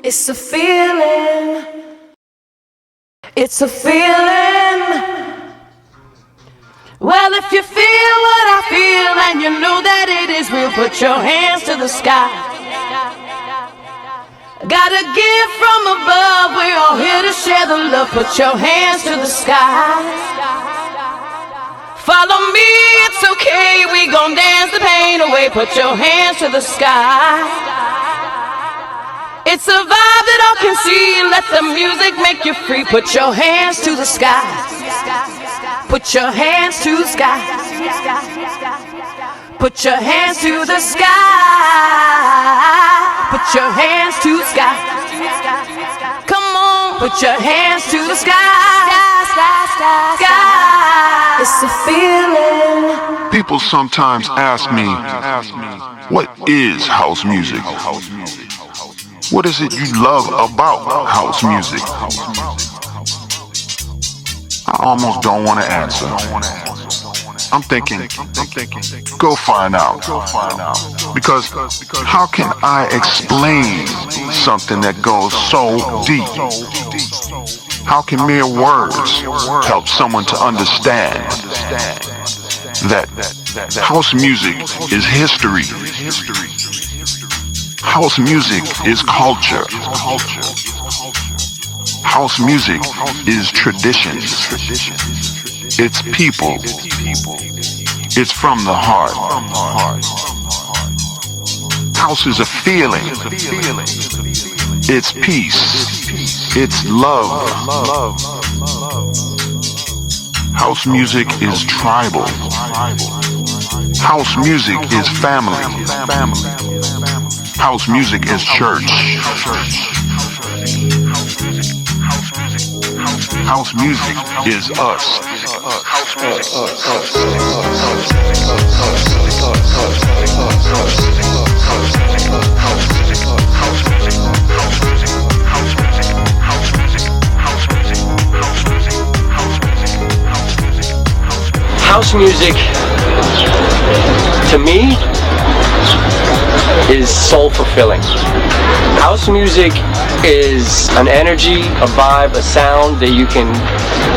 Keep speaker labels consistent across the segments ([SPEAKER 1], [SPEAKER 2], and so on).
[SPEAKER 1] It's a feeling. It's a feeling. Well, if you feel what I feel and you know that it is real, put your hands to the sky. Got a gift from above, we're all here to share the love. Put your hands to the sky. Follow me, it's okay, we gon' dance the pain away. Put your hands to the sky. It's a vibe that all can see. Let the music make you free. Put your hands to the sky. Put your hands to the sky. Put your hands to the sky. Put your hands to the sky. Come on, put your hands to the sky. Sky. It's a feeling.
[SPEAKER 2] People sometimes ask me, what is house music? What is it you love about house music? I almost don't want to answer. I'm thinking, go find out. Because how can I explain something that goes so deep? How can mere words help someone to understand that house music is history? House music is culture. House music is traditions. It's people. It's from the heart. House is a feeling. It's peace. It's love. House music is tribal. House music is family. House music is church. House music is us.
[SPEAKER 3] House music, to me, is soul fulfilling. House music is an energy, a vibe, a sound that you can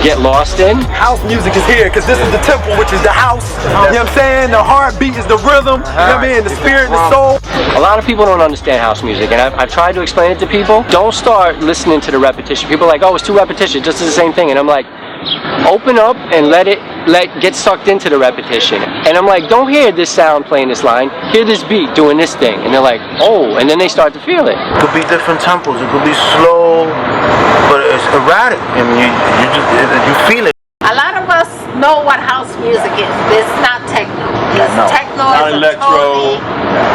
[SPEAKER 3] get lost in.
[SPEAKER 4] House music is here because this is the temple, which is the house. You know what I'm saying? The heartbeat is the rhythm. You know what I mean? The spirit and the soul.
[SPEAKER 3] A lot of people don't understand house music, and I've tried to explain it to people. Don't start listening to the repetition. People are like, oh, it's too repetition, just the same thing. And I'm like, open up and let get sucked into the repetition. And I'm like, don't hear this sound playing this line, hear this beat doing this thing. And they're like, oh, and then they start to feel it.
[SPEAKER 5] It could be different tempos, it could be slow, but it's erratic, and you feel it.
[SPEAKER 6] A lot of us know what house music is. It's not techno. Techno is a totally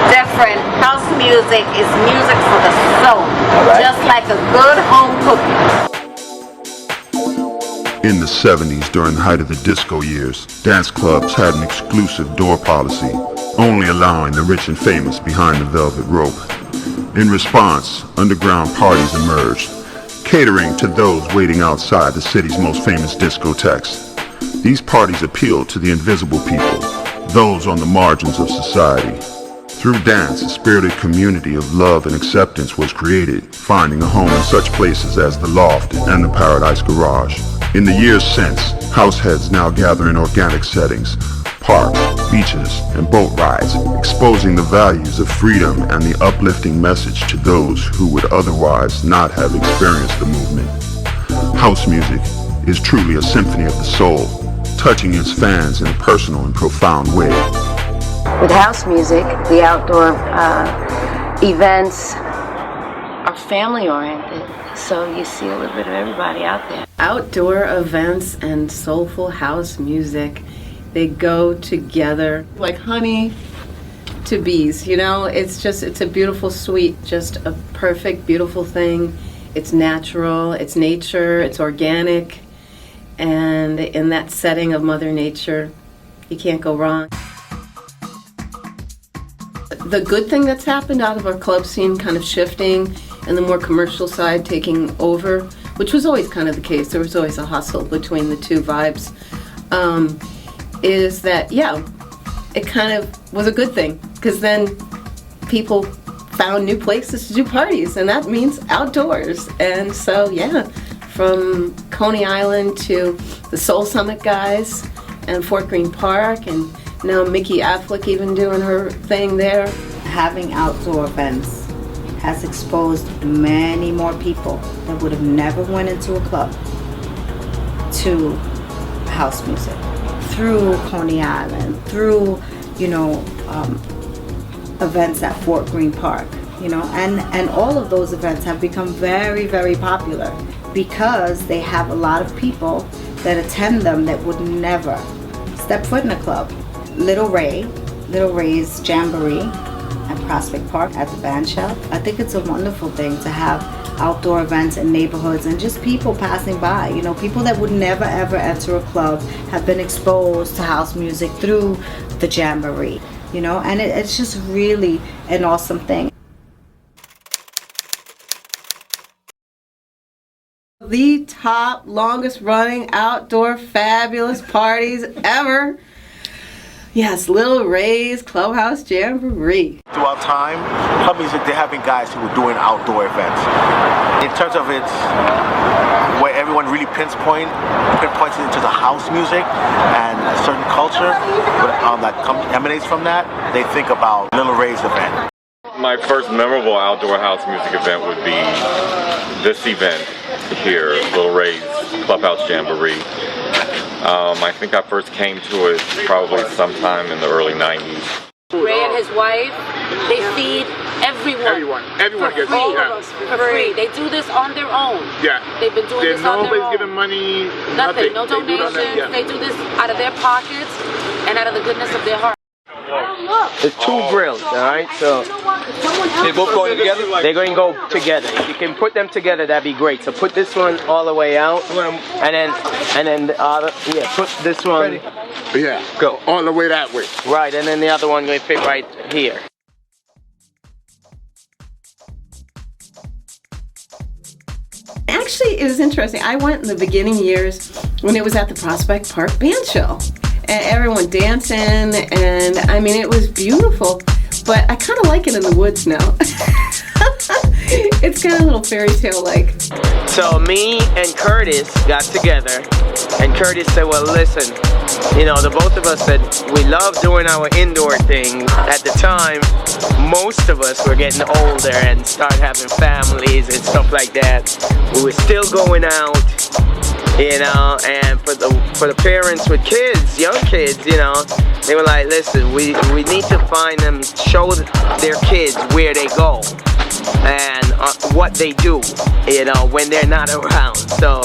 [SPEAKER 6] different. House music is music for the soul, just like a good home cooking.
[SPEAKER 2] In the 70s, during the height of the disco years, dance clubs had an exclusive door policy, only allowing the rich and famous behind the velvet rope. In response, underground parties emerged, catering to those waiting outside the city's most famous discotheques. These parties appealed to the invisible people, those on the margins of society. Through dance, a spirited community of love and acceptance was created, finding a home in such places as the Loft and the Paradise Garage. In the years since, house heads now gather in organic settings, parks, beaches, and boat rides, exposing the values of freedom and the uplifting message to those who would otherwise not have experienced the movement. House music is truly a symphony of the soul, touching its fans in a personal and profound way.
[SPEAKER 7] With house music, the outdoor events are family-oriented, so you see a little bit of everybody out there.
[SPEAKER 8] Outdoor events and soulful house music, they go together like honey to bees, you know? It's a beautiful, sweet, just a perfect, beautiful thing. It's natural, it's nature, it's organic, and in that setting of Mother Nature, you can't go wrong. The good thing that's happened out of our club scene kind of shifting and the more commercial side taking over, which was always kind of the case, there was always a hustle between the two vibes, is that, yeah, it kind of was a good thing, because then people found new places to do parties, and that means outdoors. And so, yeah, from Coney Island to the Soul Summit guys and Fort Greene Park, and now Mickey Affleck even doing her thing there.
[SPEAKER 9] Having outdoor events has exposed many more people that would have never went into a club to house music. Through Coney Island, through, events at Fort Greene Park, and all of those events have become very, very popular because they have a lot of people that attend them that would never step foot in a club. Little Ray's Jamboree at Prospect Park at the band shell. I think it's a wonderful thing to have outdoor events in neighborhoods and just people passing by. People that would never ever enter a club have been exposed to house music through the Jamboree. And it's just really an awesome thing.
[SPEAKER 8] The top, longest running outdoor fabulous parties ever. Yes, Little Ray's Clubhouse Jamboree.
[SPEAKER 5] Throughout time, club music, there have been guys who were doing outdoor events. In terms of its, where everyone really pinpoints it into the house music and a certain culture that emanates from that, they think about Little Ray's event.
[SPEAKER 10] My first memorable outdoor house music event would be this event here, Little Ray's Clubhouse Jamboree. I think I first came to it probably sometime in the early 90s.
[SPEAKER 11] Ray and his wife, they feed everyone. Everyone gets all of us for free. They do this on their own.
[SPEAKER 12] Yeah.
[SPEAKER 11] They've been doing this on their own.
[SPEAKER 12] Nobody's giving money.
[SPEAKER 11] Nothing. No donations. They do this out of their pockets and out of the goodness of their heart.
[SPEAKER 13] There's two grills, all right? So
[SPEAKER 4] they both going together?
[SPEAKER 13] They're going to go together. If you can put them together, that'd be great. So put this one all the way out, and then the other, put this one.
[SPEAKER 12] Ready? Yeah, go all the way that way.
[SPEAKER 13] Right, and then the other one going to fit right here.
[SPEAKER 8] Actually, it was interesting. I went in the beginning years when it was at the Prospect Park Band Show. And everyone dancing, and I mean, it was beautiful, but I kind of like it in the woods now. It's kind of a little fairy tale like.
[SPEAKER 13] So me and Curtis got together, and Curtis said, well, listen, the both of us said we love doing our indoor thing. At the time, most of us were getting older and started having families and stuff like that. We were still going out. And for the parents with kids, young kids, they were like, listen, we need to find them, show their kids where they go and what they do, when they're not around. So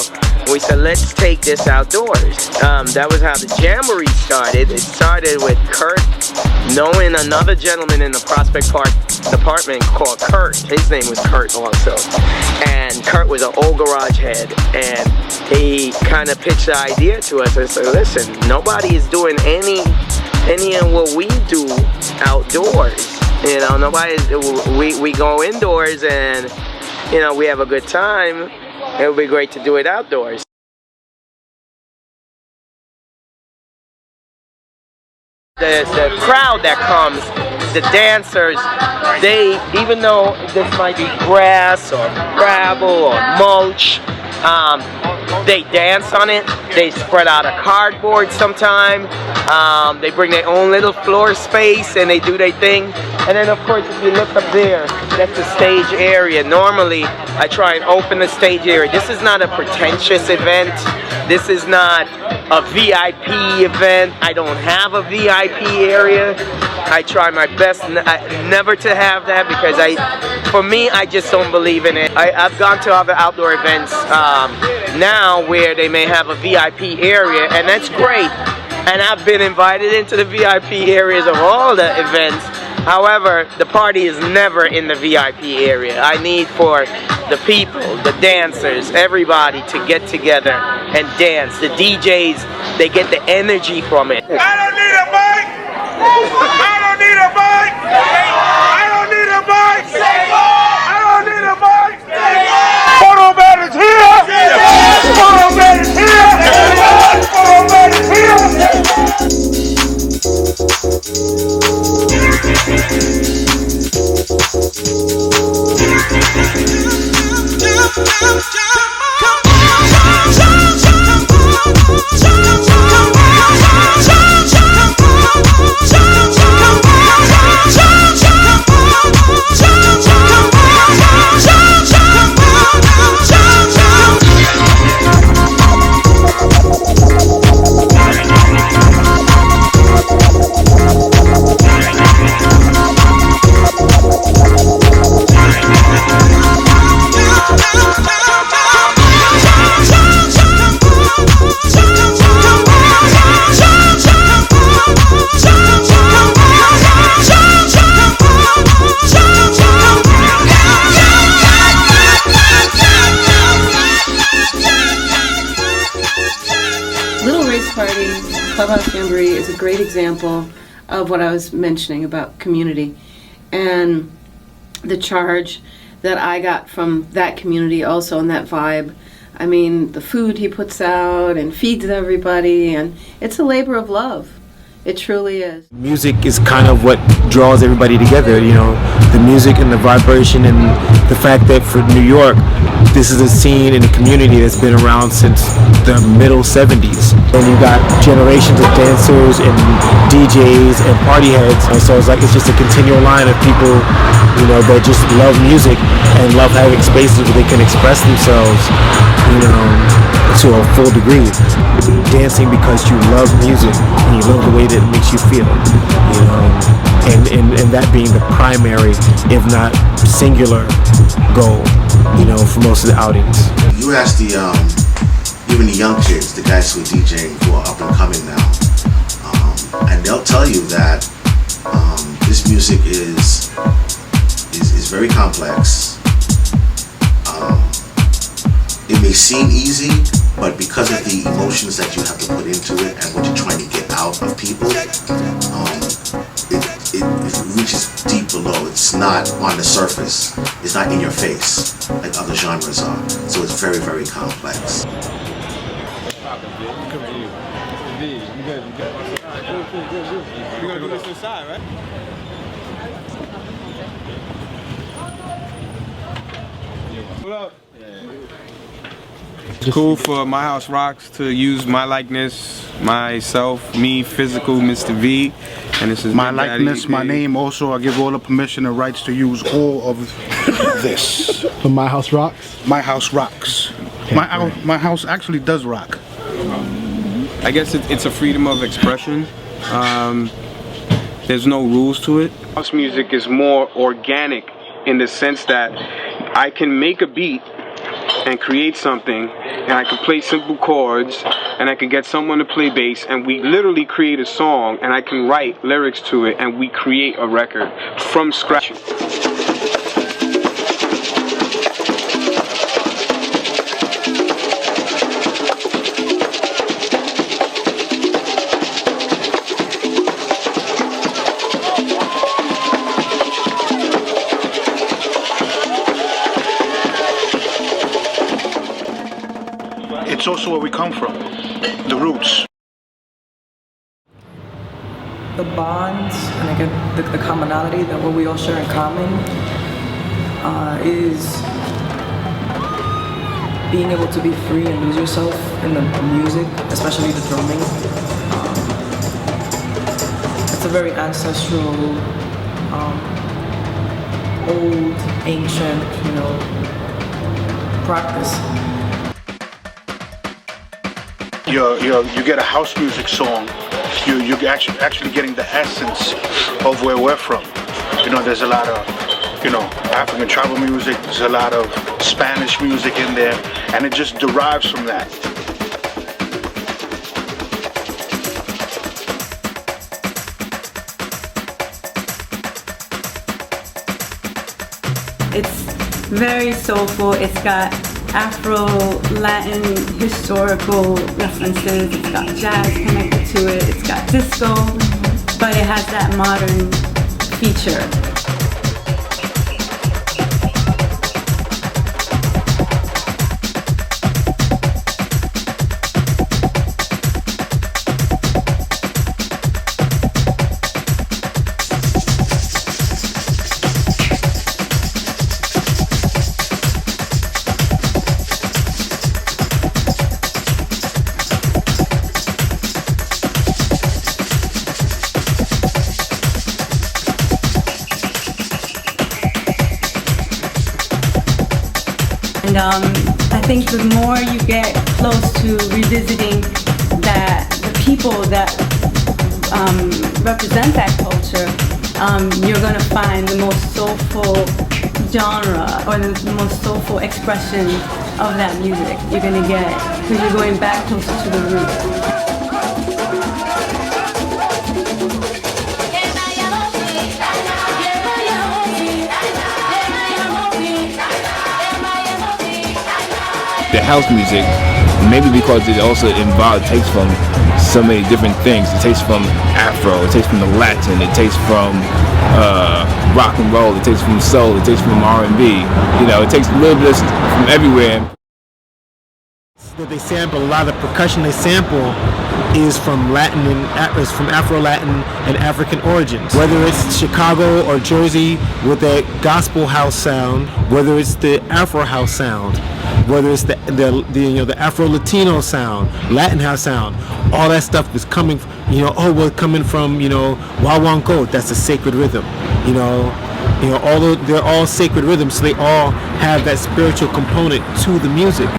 [SPEAKER 13] we said, let's take this outdoors. That was how the Jamboree started. It started with Kurt knowing another gentleman in the Prospect Park department called Kurt. His name was Kurt also. And Kurt was an old garage head, and he kind of pitched the idea to us and said, listen, nobody is doing any of what we do outdoors. We go indoors and, we have a good time. It would be great to do it outdoors. The crowd that comes, the dancers, even though this might be grass or gravel or mulch, they dance on it. They spread out a cardboard sometime. They bring their own little floor space and they do their thing. And then of course, if you look up there, that's the stage area. Normally, I try and open the stage area. This is not a pretentious event. This is not a VIP event. I don't have a VIP area. I try my best never to have that because for me, I just don't believe in it. I've gone to other outdoor events now where they may have a VIP area, and that's great. And I've been invited into the VIP areas of all the events. However, the party is never in the VIP area. I need for the people, the dancers, everybody to get together and dance. The DJs, they get the energy from it.
[SPEAKER 12] I don't need a mic! I don't need a mic! I don't need a mic! I don't need a mic! Photo man is here! Photo man is here! Photo man is here!
[SPEAKER 8] Clubhouse Jamboree is a great example of what I was mentioning about community and the charge that I got from that community also, and that vibe. I mean, the food he puts out and feeds everybody, and it's a labor of love. It truly is.
[SPEAKER 14] Music is kind of what draws everybody together, you know, the music and the vibration, and the fact that for New York, this is a scene in a community that's been around since the middle 70s. And you've got generations of dancers and DJs and party heads, and so it's like it's just a continual line of people, you know, that just love music and love having spaces where they can express themselves, you know, to a full degree. Dancing because you love music and you love the way that it makes you feel, you know, and that being the primary, if not singular, goal, you know, for most of the outings.
[SPEAKER 5] You ask the even the young kids, the guys who are DJing, who are up and coming now, and they'll tell you that this music is very complex. It may seem easy, but because of the emotions that you have to put into it and what you're trying to get out of people, it reaches deep below. It's not on the surface. It's not in your face like other genres are. So it's very, very complex.
[SPEAKER 12] We're gonna do this inside, right? What up? It's cool for My House Rocks to use my likeness, myself, me, physical, Mr. V, and this is
[SPEAKER 15] my likeness, my name. Also, I give all the permission and rights to use all of this.
[SPEAKER 16] For My House Rocks?
[SPEAKER 15] My House Rocks. My house actually does rock.
[SPEAKER 12] I guess it's a freedom of expression. There's no rules to it. House music is more organic in the sense that I can make a beat and create something, and I can play simple chords, and I can get someone to play bass, and we literally create a song, and I can write lyrics to it, and we create a record from scratch.
[SPEAKER 15] It's also where we come from, the roots.
[SPEAKER 17] The bonds and again the commonality that what we all share in common is being able to be free and lose yourself in the music, especially the drumming. It's a very ancestral, old, ancient, you know, practice.
[SPEAKER 15] You get a house music song, you're actually getting the essence of where we're from. You know, there's a lot of, you know, African tribal music, there's a lot of Spanish music in there, and it just derives from that.
[SPEAKER 18] It's very soulful. It's got Afro, Latin, historical references. It's got jazz connected to it. It's got disco, but it has that modern feature. I think the more you get close to revisiting the people that represent that culture, you're going to find the most soulful genre or the most soulful expression of that music you're going to get, because you're going back closer to the roots.
[SPEAKER 14] The house music, maybe because it also takes from so many different things. It takes from Afro, it takes from the Latin, it takes from rock and roll, it takes from soul, it takes from R&B. You know, it takes a little bit from everywhere. That they sample, a lot of percussion they sample is from Latin and is from Afro-Latin and African origins. Whether it's Chicago or Jersey with that gospel house sound, whether it's the Afro house sound, whether it's the Afro-Latino sound, Latin house sound, all that stuff is coming, coming from, Wawanko, that's a sacred rhythm, although they're all sacred rhythms, so they all have that spiritual component to the music.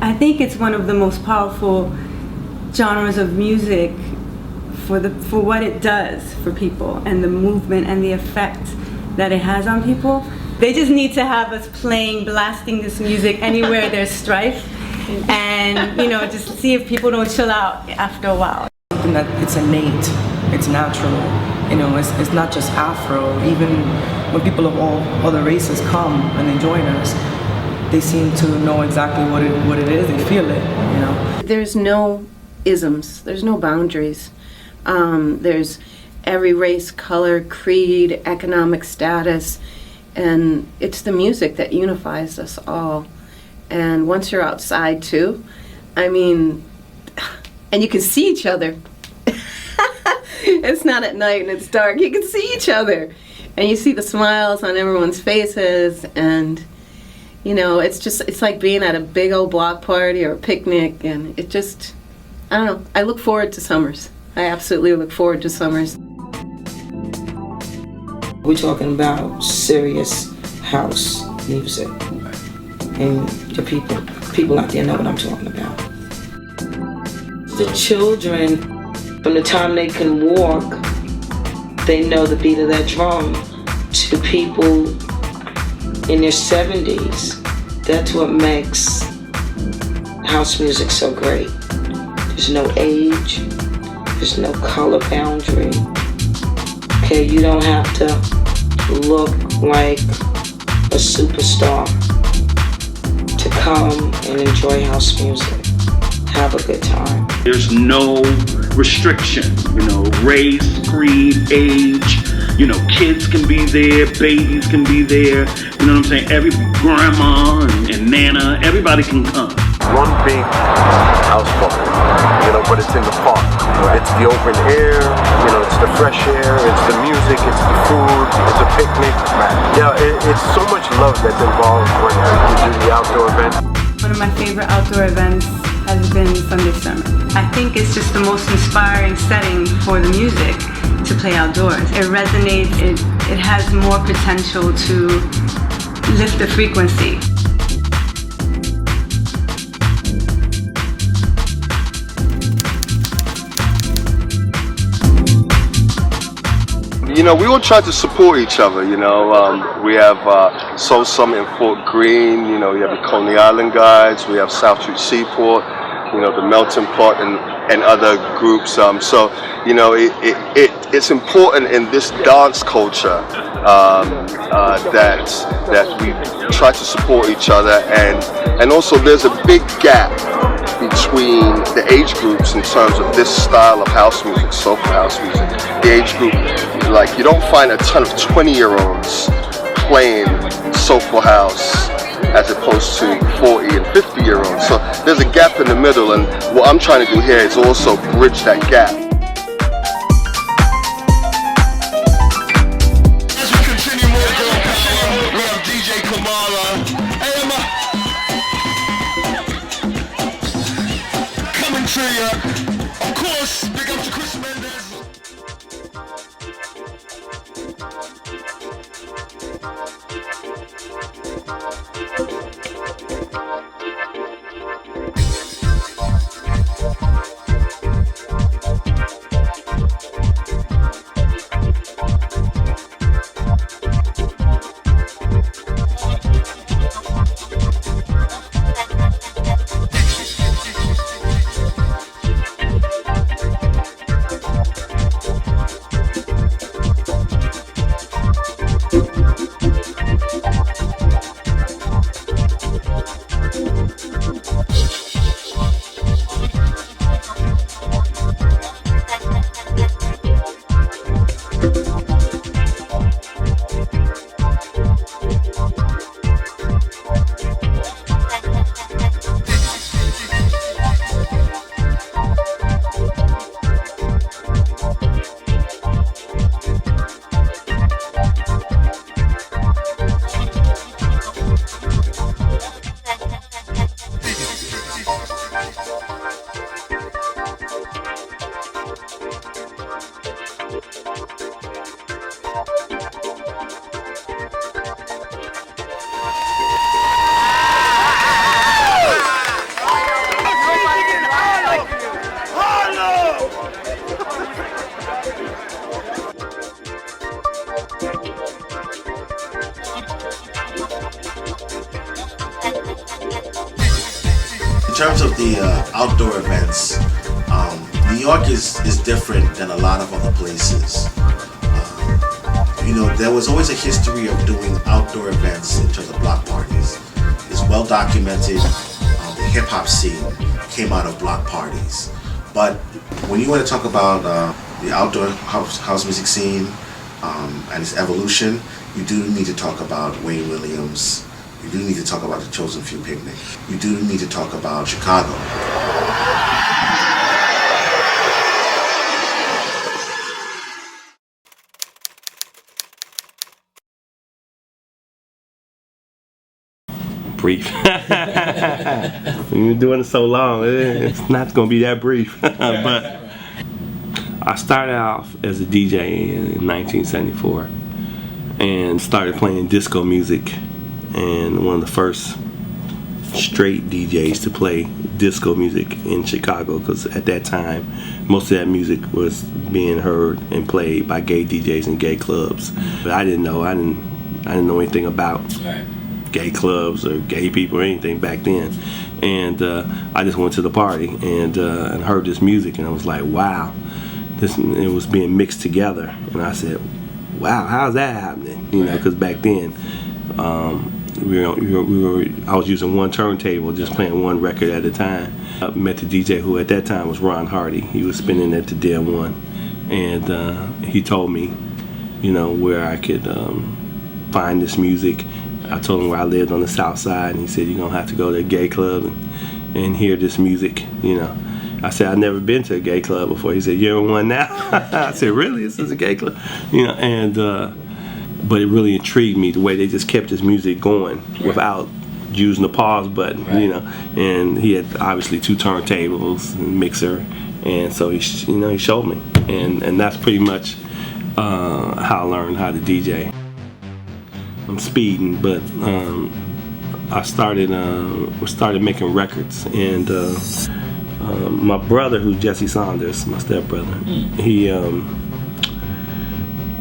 [SPEAKER 18] I think it's one of the most powerful genres of music for what it does for people and the movement and the effect that it has on people. They just need to have us blasting this music anywhere there's strife, and just see if people don't chill out after a while.
[SPEAKER 17] Something that it's innate, it's natural. It's not just Afro. Even when people of all other races come and they join us, they seem to know exactly what it is. They feel it.
[SPEAKER 8] There's no isms. There's no boundaries. There's every race, color, creed, economic status, and it's the music that unifies us all. And once you're outside too, and you can see each other. It's not at night and it's dark. You can see each other, and you see the smiles on everyone's faces, and it's like being at a big old block party or a picnic, and it just, I don't know. I look forward to summers. I absolutely look forward to summers.
[SPEAKER 16] We're talking about serious house music, and the people out there know what I'm talking about. The children, from the time they can walk, they know the beat of that drum. To people in their 70s, that's what makes house music so great. There's no age, there's no color boundary. Okay, you don't have to look like a superstar to come and enjoy house music. Have a good time.
[SPEAKER 19] There's no restriction, race, creed, age. Kids can be there, babies can be there. You know what I'm saying? Every grandma and nana, everybody can come.
[SPEAKER 20] One big house party, but it's in the park. It's the open air, it's the fresh air, it's the music, it's the food, it's a picnic. It's so much love that's involved when you do the outdoor event.
[SPEAKER 18] One of my favorite outdoor events has been Sunday Sermon. I think it's just the most inspiring setting for the music to play outdoors. It resonates, it has more potential to lift the frequency.
[SPEAKER 20] We all try to support each other, we have Soul Summit in Fort Greene, you have the Coney Island guys, we have South Street Seaport, the Melting Pot and other groups. It's important in this dance culture that we try to support each other, and also there's a big gap between the age groups in terms of this style of house music, soulful house music. The age group, you don't find a ton of 20-year-olds playing soulful house as opposed to 40 and 50-year-olds. So there's a gap in the middle, and what I'm trying to do here is also bridge that gap.
[SPEAKER 12] As we continue more Girl Power, we have DJ Kamala. Coming to you. Of course, big up to Chris.
[SPEAKER 5] terms of the outdoor events, New York is different than a lot of other places. There was always a history of doing outdoor events in terms of block parties. It's well documented. The hip hop scene came out of block parties. But when you want to talk about the outdoor house music scene and its evolution, you do need to talk about Wayne Williams. You do need to talk about the Chosen Few Picnic. You do need to talk about Chicago.
[SPEAKER 21] Brief. You've been doing it so long, it's not going to be that brief. But I started off as a DJ in 1974 and started playing disco music, and one of the first straight DJs to play disco music in Chicago, because at that time most of that music was being heard and played by gay DJs in gay clubs. But I didn't know anything about gay clubs or gay people or anything back then, and I just went to the party and heard this music, and I was like, wow, it was being mixed together, and I said, wow, how's that happening? Because back then I was using one turntable, just playing one record at a time. I met the DJ who at that time was Ron Hardy. He was spinning at the Den One, and he told me where I could find this music. I told him where I lived on the South Side, and he said, you're going to have to go to a gay club and hear this music, I said, I've never been to a gay club before. He said, you're in one now? I said, really? This is a gay club? But it really intrigued me, the way they just kept this music going without using the pause button, and he had obviously 2 turntables and mixer, and so he showed me, and that's pretty much how I learned how to DJ. I'm speeding, but we started making records, and my brother, who's Jesse Saunders, my stepbrother,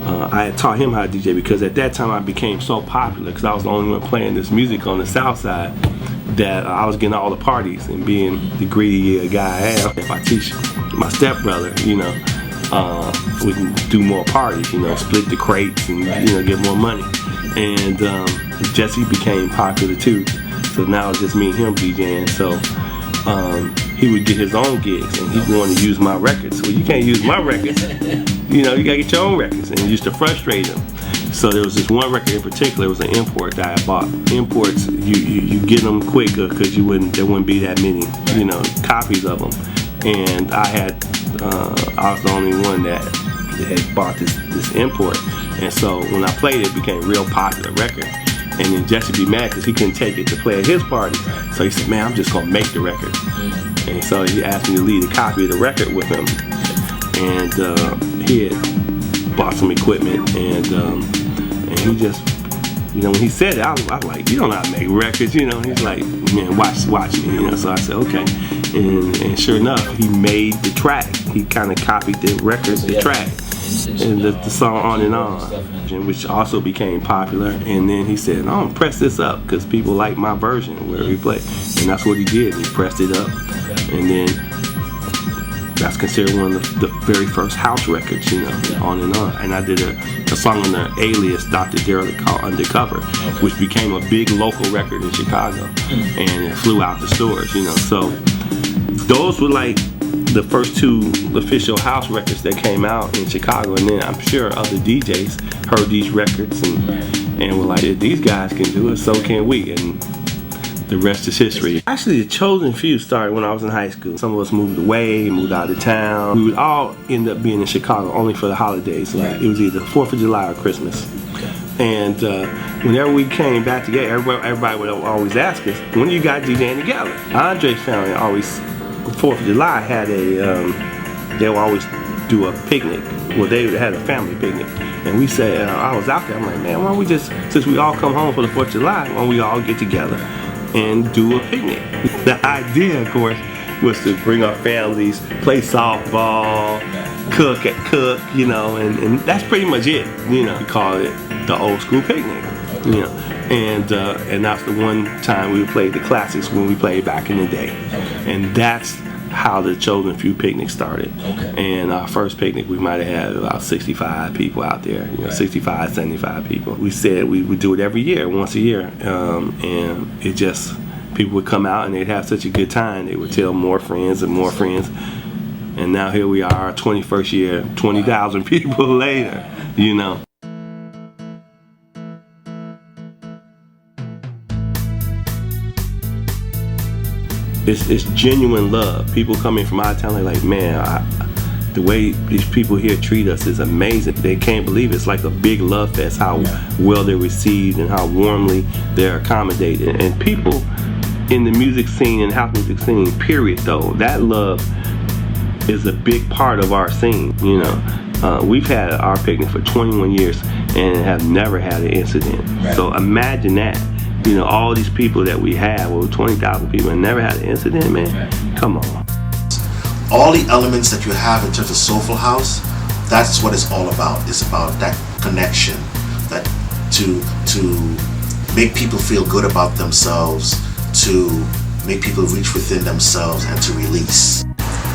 [SPEAKER 21] I had taught him how to DJ, because at that time I became so popular because I was the only one playing this music on the South Side that I was getting all the parties, and being the greedy guy I am, if I teach my stepbrother, we can do more parties, split the crates and get more money. And Jesse became popular too, so now it's just me and him DJing. So he would get his own gigs, and he wanted to use my records. Well, you can't use my records, you gotta get your own records, and it used to frustrate him. So there was this one record in particular. It was an import that I bought. Imports, you get them quicker because there wouldn't be that many copies of them, and I was the only one that had bought this import. And so when I played it, it became a real popular record. And then Jesse be mad because he couldn't take it to play at his party. So he said, man, I'm just going to make the record. And so he asked me to leave a copy of the record with him. And he had bought some equipment. And he just, when he said it, I was like, you don't know how to make records. He's like, man, watch me. So I said, okay. And sure enough, he made the track. He kind of copied the record, the track. And the song On and On, which also became popular. And then he said, I'm gonna press this up because people like my version where we play. And that's what he did. He pressed it up, and then that's considered one of the very first house records, On and On. And I did a song on the Alias Dr. Derrick called Undercover, which became a big local record in Chicago, and it flew out the stores, So those were like the first 2 official house records that came out in Chicago, and then I'm sure other DJs heard these records and were like, if these guys can do it, so can we, and the rest is history. Actually, the Chosen Few started when I was in high school. Some of us moved away, moved out of town. We would all end up being in Chicago only for the holidays. Like it was either 4th of July or Christmas. And whenever we came back together, everybody would always ask us, when you guys DJing together? Andre's family always, 4th of July had they would always do a picnic. Well, they had a family picnic. And we said, I was out there, I'm like, man, why don't we just, since we all come home for the 4th of July, why don't we all get together and do a picnic? The idea, of course, was to bring our families, play softball, cook, and that's pretty much it. We call it the old school picnic. You know, and that's the one time we played the classics when we played back in the day, and that's how the Chosen Few picnic started. And our first picnic, we might have had about 65 people out there, 65, 75 people. We said we would do it every year, once a year, and it just, people would come out and they'd have such a good time. They would tell more friends and more friends. And now here we are, our 21st year, 20,000 people later, It's genuine love. People coming from out of town, like, man, the way these people here treat us is amazing. They can't believe it. It's like a big love fest, how well they're received and how warmly they're accommodated. And people in the music scene and house music scene, period, though, that love is a big part of our scene. We've had our picnic for 21 years and have never had an incident. So imagine that. All these people that we have, over 20,000 people, and never had an incident, man. Come on.
[SPEAKER 5] All the elements that you have in terms of Soulful House, that's what it's all about. It's about that connection, that to make people feel good about themselves, to make people reach within themselves and to release.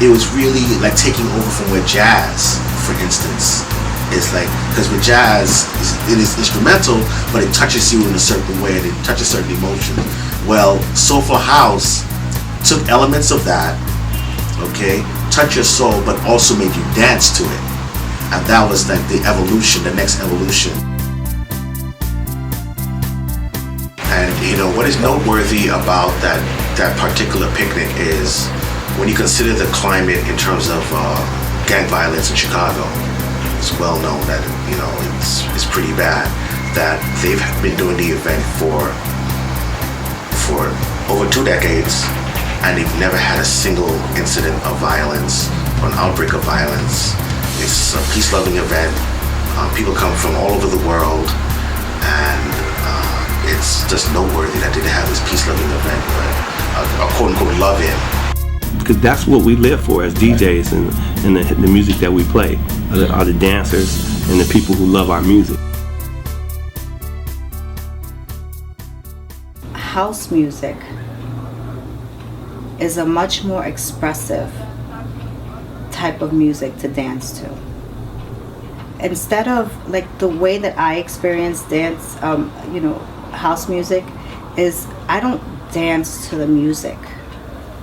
[SPEAKER 5] It was really like taking over from where jazz, for instance, is like, because with jazz, it is instrumental, but it touches you in a certain way and it touches certain emotion. Well, Soulful House took elements of that, okay, touch your soul, but also made you dance to it. And that was like the evolution, the next evolution. And what is noteworthy about that particular picnic is when you consider the climate in terms of gang violence in Chicago. It's well known that it's pretty bad. That they've been doing the event for over 2 decades, and they've never had a single incident of violence or an outbreak of violence. It's a peace-loving event. People come from all over the world, and it's just noteworthy that they have this peace-loving event, a quote-unquote love-in.
[SPEAKER 21] Because that's what we live for as DJs and the music that we play, are the dancers and the people who love our music.
[SPEAKER 9] House music is a much more expressive type of music to dance to. Instead of like the way that I experience dance, house music is I don't dance to the music.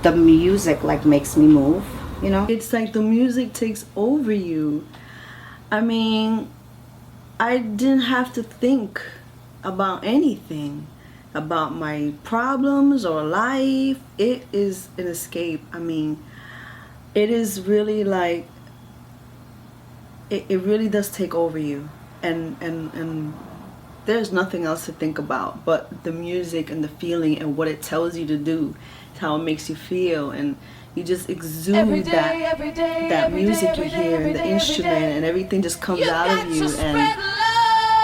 [SPEAKER 9] The music like makes me move,
[SPEAKER 18] It's like the music takes over you. I mean, I didn't have to think about anything, about my problems or life. It is an escape. I mean, it is really like, it really does take over you. And there's nothing else to think about but the music and the feeling and what it tells you to do, how it makes you feel, and you just exude that music you hear and the instrument and everything just comes out of you, and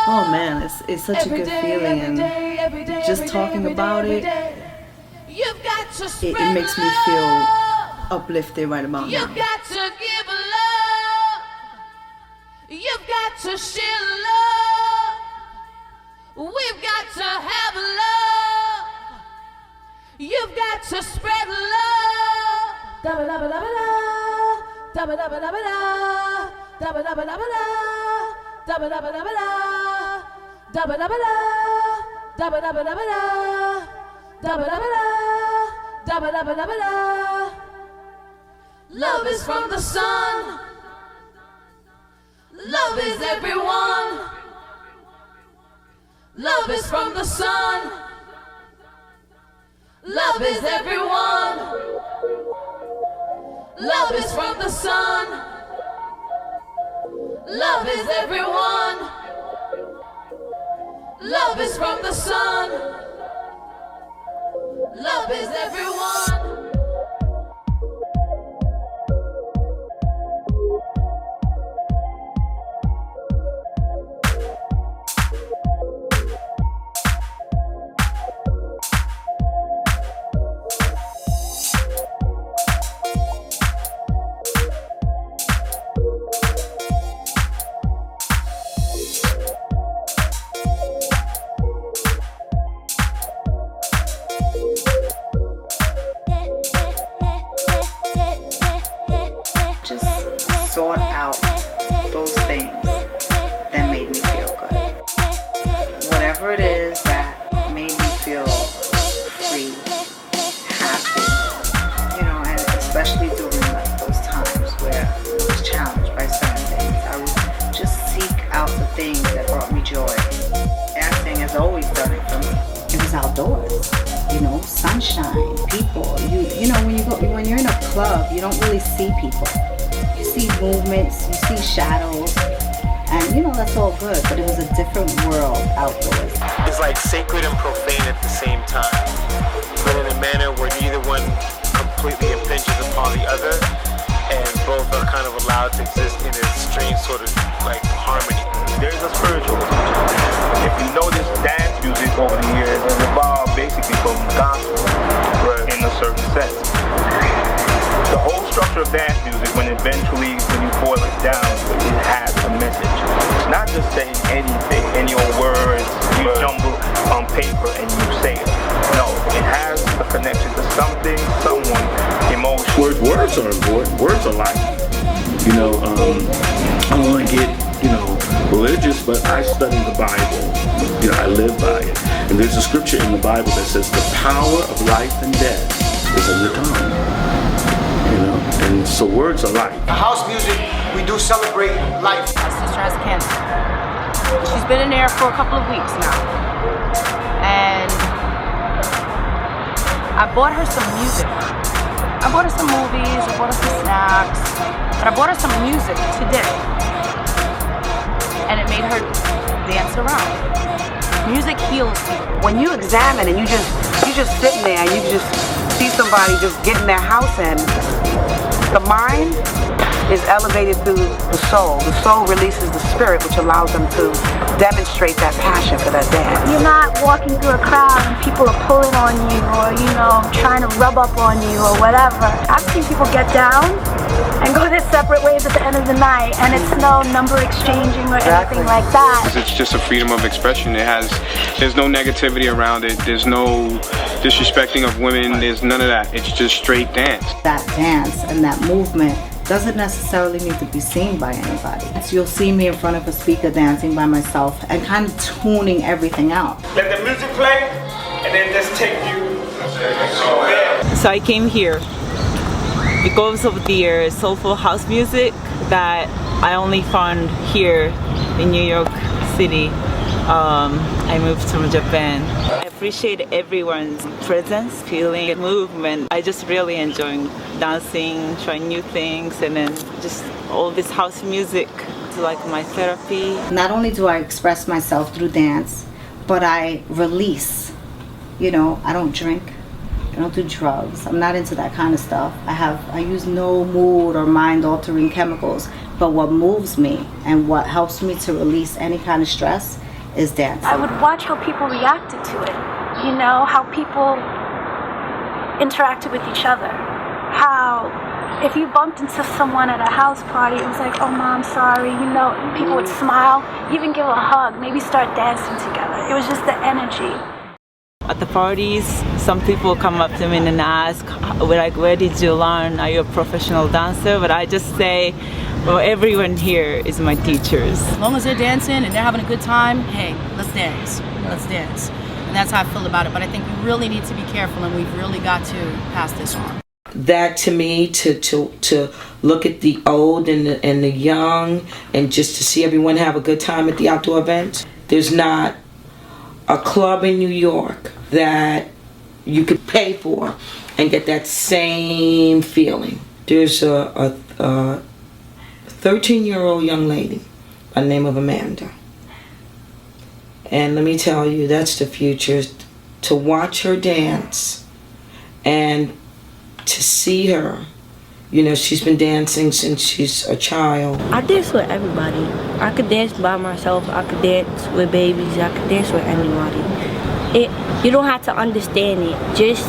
[SPEAKER 18] oh man, it's such a good feeling, and just talking about it makes me feel uplifted right about now.
[SPEAKER 12] You've got to give love. You've got to share love. We've got to have love. You've got to spread love. Dabba dabba dabba da. Dabba dabba dabba da. Dabba dabba dabba da. Dabba dabba dabba da. Dabba dabba da. Dabba dabba dabba da. Dabba dabba da. Dabba dabba dabba da. Love is from the sun. Love is everyone. Love is from the sun. Love is everyone. Love is from the sun. Love is everyone. Love is from the sun. Love is everyone.
[SPEAKER 9] sought out those things that made me feel good. Whatever it is that made me feel free, happy, and especially during those times where I was challenged by certain things, I would just seek out the things that brought me joy. Dancing has always done it for me. It was outdoors, sunshine, people. When you're in a club, you don't really see people. You see movements, you see shadows, and that's all good. But it was a different world outdoors.
[SPEAKER 14] It's like sacred and profane at the same time, but in a manner where neither one completely impinges upon the other, and both are kind of allowed to exist in a strange sort of like harmony.
[SPEAKER 4] There's a spiritual dimension. If you notice, dance music over the years has evolved basically from gospel in a certain sense. The whole structure of dance music, when you boil it down, it has a message. It's not just saying anything, any old words you jumble on paper and you say it. No, it has a connection to something, someone, emotion.
[SPEAKER 19] Words are important. Words are life. I don't want to get, religious, but I study the Bible. I live by it. And there's a scripture in the Bible that says the power of life and death is in the tongue. And so words are life.
[SPEAKER 1] House music, we do celebrate life.
[SPEAKER 11] My sister has cancer. She's been in there for a couple of weeks now. And I bought her some music. I bought her some movies, I bought her some snacks, but I bought her some music today. And it made her dance around. Music heals people.
[SPEAKER 22] When you examine and you just sitting there and you just see somebody just getting their house in, the mind is elevated through the soul. The soul releases the spirit, which allows them to demonstrate that passion for that dance.
[SPEAKER 23] You're not walking through a crowd and people are pulling on you or, trying to rub up on you or whatever. I've seen people get down and go their separate ways at the end of the night, and it's no number exchanging or anything like that.
[SPEAKER 24] It's just a freedom of expression. There's no negativity around it. There's no disrespecting of women. There's none of that. It's just straight dance.
[SPEAKER 9] That dance and that movement doesn't necessarily need to be seen by anybody. So you'll see me in front of a speaker dancing by myself and kind of tuning everything out.
[SPEAKER 25] Let the music play and then just take you.
[SPEAKER 26] So I came here because of the soulful house music that I only found here in New York City. I moved from Japan. I appreciate everyone's presence, feeling, movement. I just really enjoy dancing, trying new things, and then just all this house music. It's like my therapy.
[SPEAKER 9] Not only do I express myself through dance, but I release. I don't drink. I don't do drugs. I'm not into that kind of stuff. I use no mood or mind altering chemicals. But what moves me and what helps me to release any kind of stress is dance.
[SPEAKER 23] I would watch how people reacted to it. How people interacted with each other. How if you bumped into someone at a house party, it was like, oh mom, sorry, people would smile, even give a hug, maybe start dancing together. It was just the energy.
[SPEAKER 26] At the parties, some people come up to me and ask, where did you learn? Are you a professional dancer? But I just say, well, everyone here is my teachers.
[SPEAKER 11] As long as they're dancing and they're having a good time, hey, let's dance. Let's dance. And that's how I feel about it. But I think we really need to be careful, and we've really got to pass this on.
[SPEAKER 16] That to me, to look at the old and the young, and just to see everyone have a good time at the outdoor event. There's not a club in New York that you could pay for and get that same feeling. There's a 13-year-old young lady by the name of Amanda. And let me tell you, that's the future. To watch her dance and to see her, she's been dancing since she's a child.
[SPEAKER 27] I dance with everybody. I could dance by myself. I could dance with babies. I could dance with anybody. You don't have to understand it. Just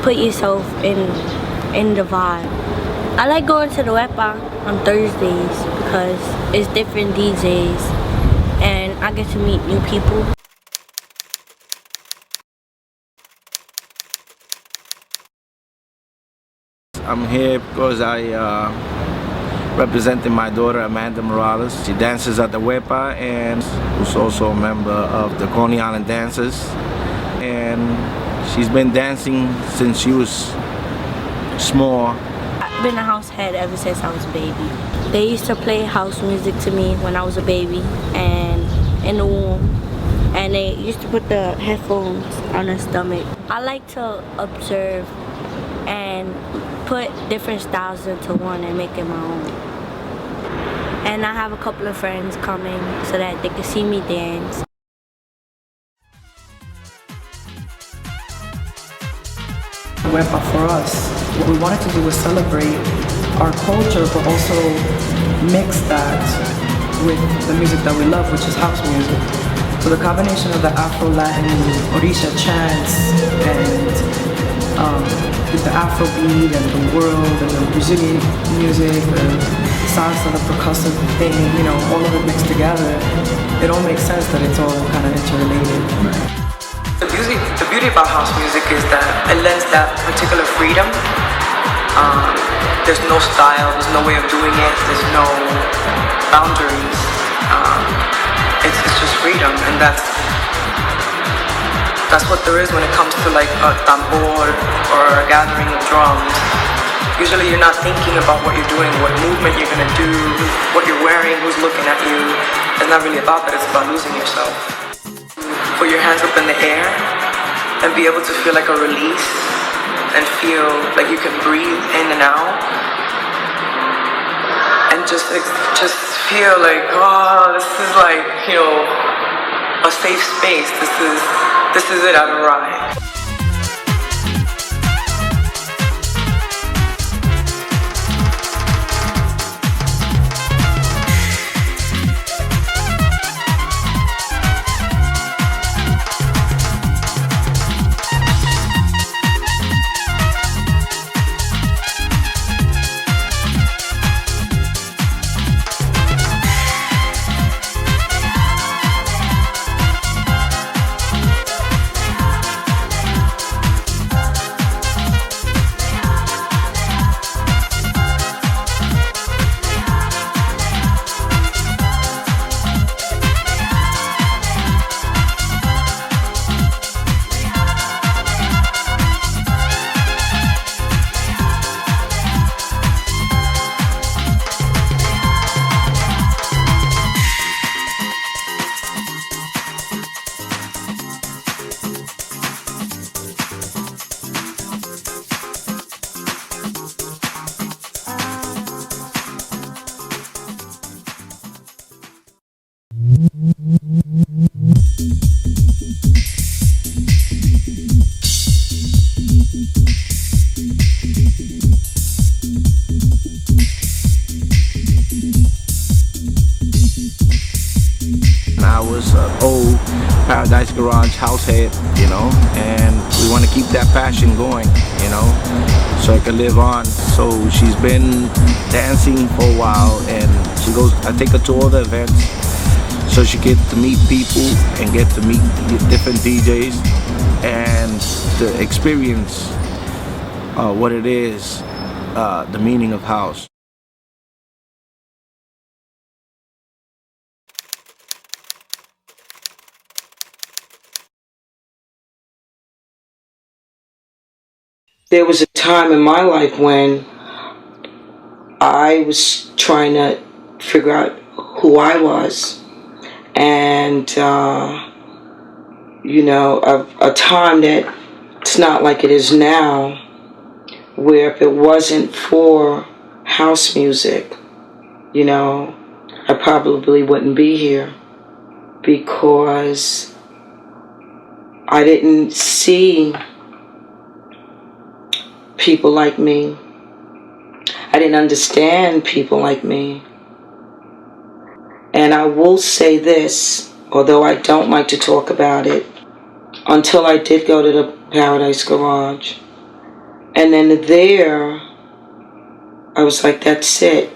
[SPEAKER 27] put yourself in the vibe. I like going to the Wepa on Thursdays because it's different DJs and I get to meet new people.
[SPEAKER 28] I'm here because I
[SPEAKER 5] representing my daughter Amanda Morales. She dances at the Wepa and who's also a member of the Coney Island Dancers. And she's been dancing since she was small.
[SPEAKER 27] I've been a house head ever since I was a baby. They used to play house music to me when I was a baby and in the womb. And they used to put the headphones on her stomach. I like to observe and put different styles into one and make it my own. And I have a couple of friends coming so that they can see me dance.
[SPEAKER 17] Wepa for us, what we wanted to do was celebrate our culture, but also mix that with the music that we love, which is house music. So the combination of the Afro-Latin, Orisha chants, and with the Afrobeat and the world and the Brazilian music, the salsa, the percussive thing, you know, all of it mixed together, it all makes sense that it's all kind of interrelated. The beauty about house music is that it lends that particular freedom. There's no style, there's no way of doing it, there's no boundaries. It's just freedom, and that's what there is when it comes to like a tambor or a gathering of drums. Usually you're not thinking about what you're doing, what movement you're gonna do, what you're wearing, who's looking at you. It's not really about that, it's about losing yourself. Put your hands up in the air and be able to feel like a release and feel like you can breathe in and out. And just feel like, oh, this is like, you know, a safe space. This is it, I've arrived.
[SPEAKER 5] I was an old Paradise Garage house head, you know, and we want to keep that passion going, you know, so it can live on. So she's been dancing for a while, and she goes, I take her to all the events so she gets to meet people and get to meet different DJs and to experience what it is, the meaning of house.
[SPEAKER 16] There was a time in my life when I was trying to figure out who I was, and you know, a time that it's not like it is now, where if it wasn't for house music, you know, I probably wouldn't be here, because I didn't see people like me. I didn't understand people like me. And I will say this, although I don't like to talk about it, until I did go to the Paradise Garage. And then there, I was like, that's it.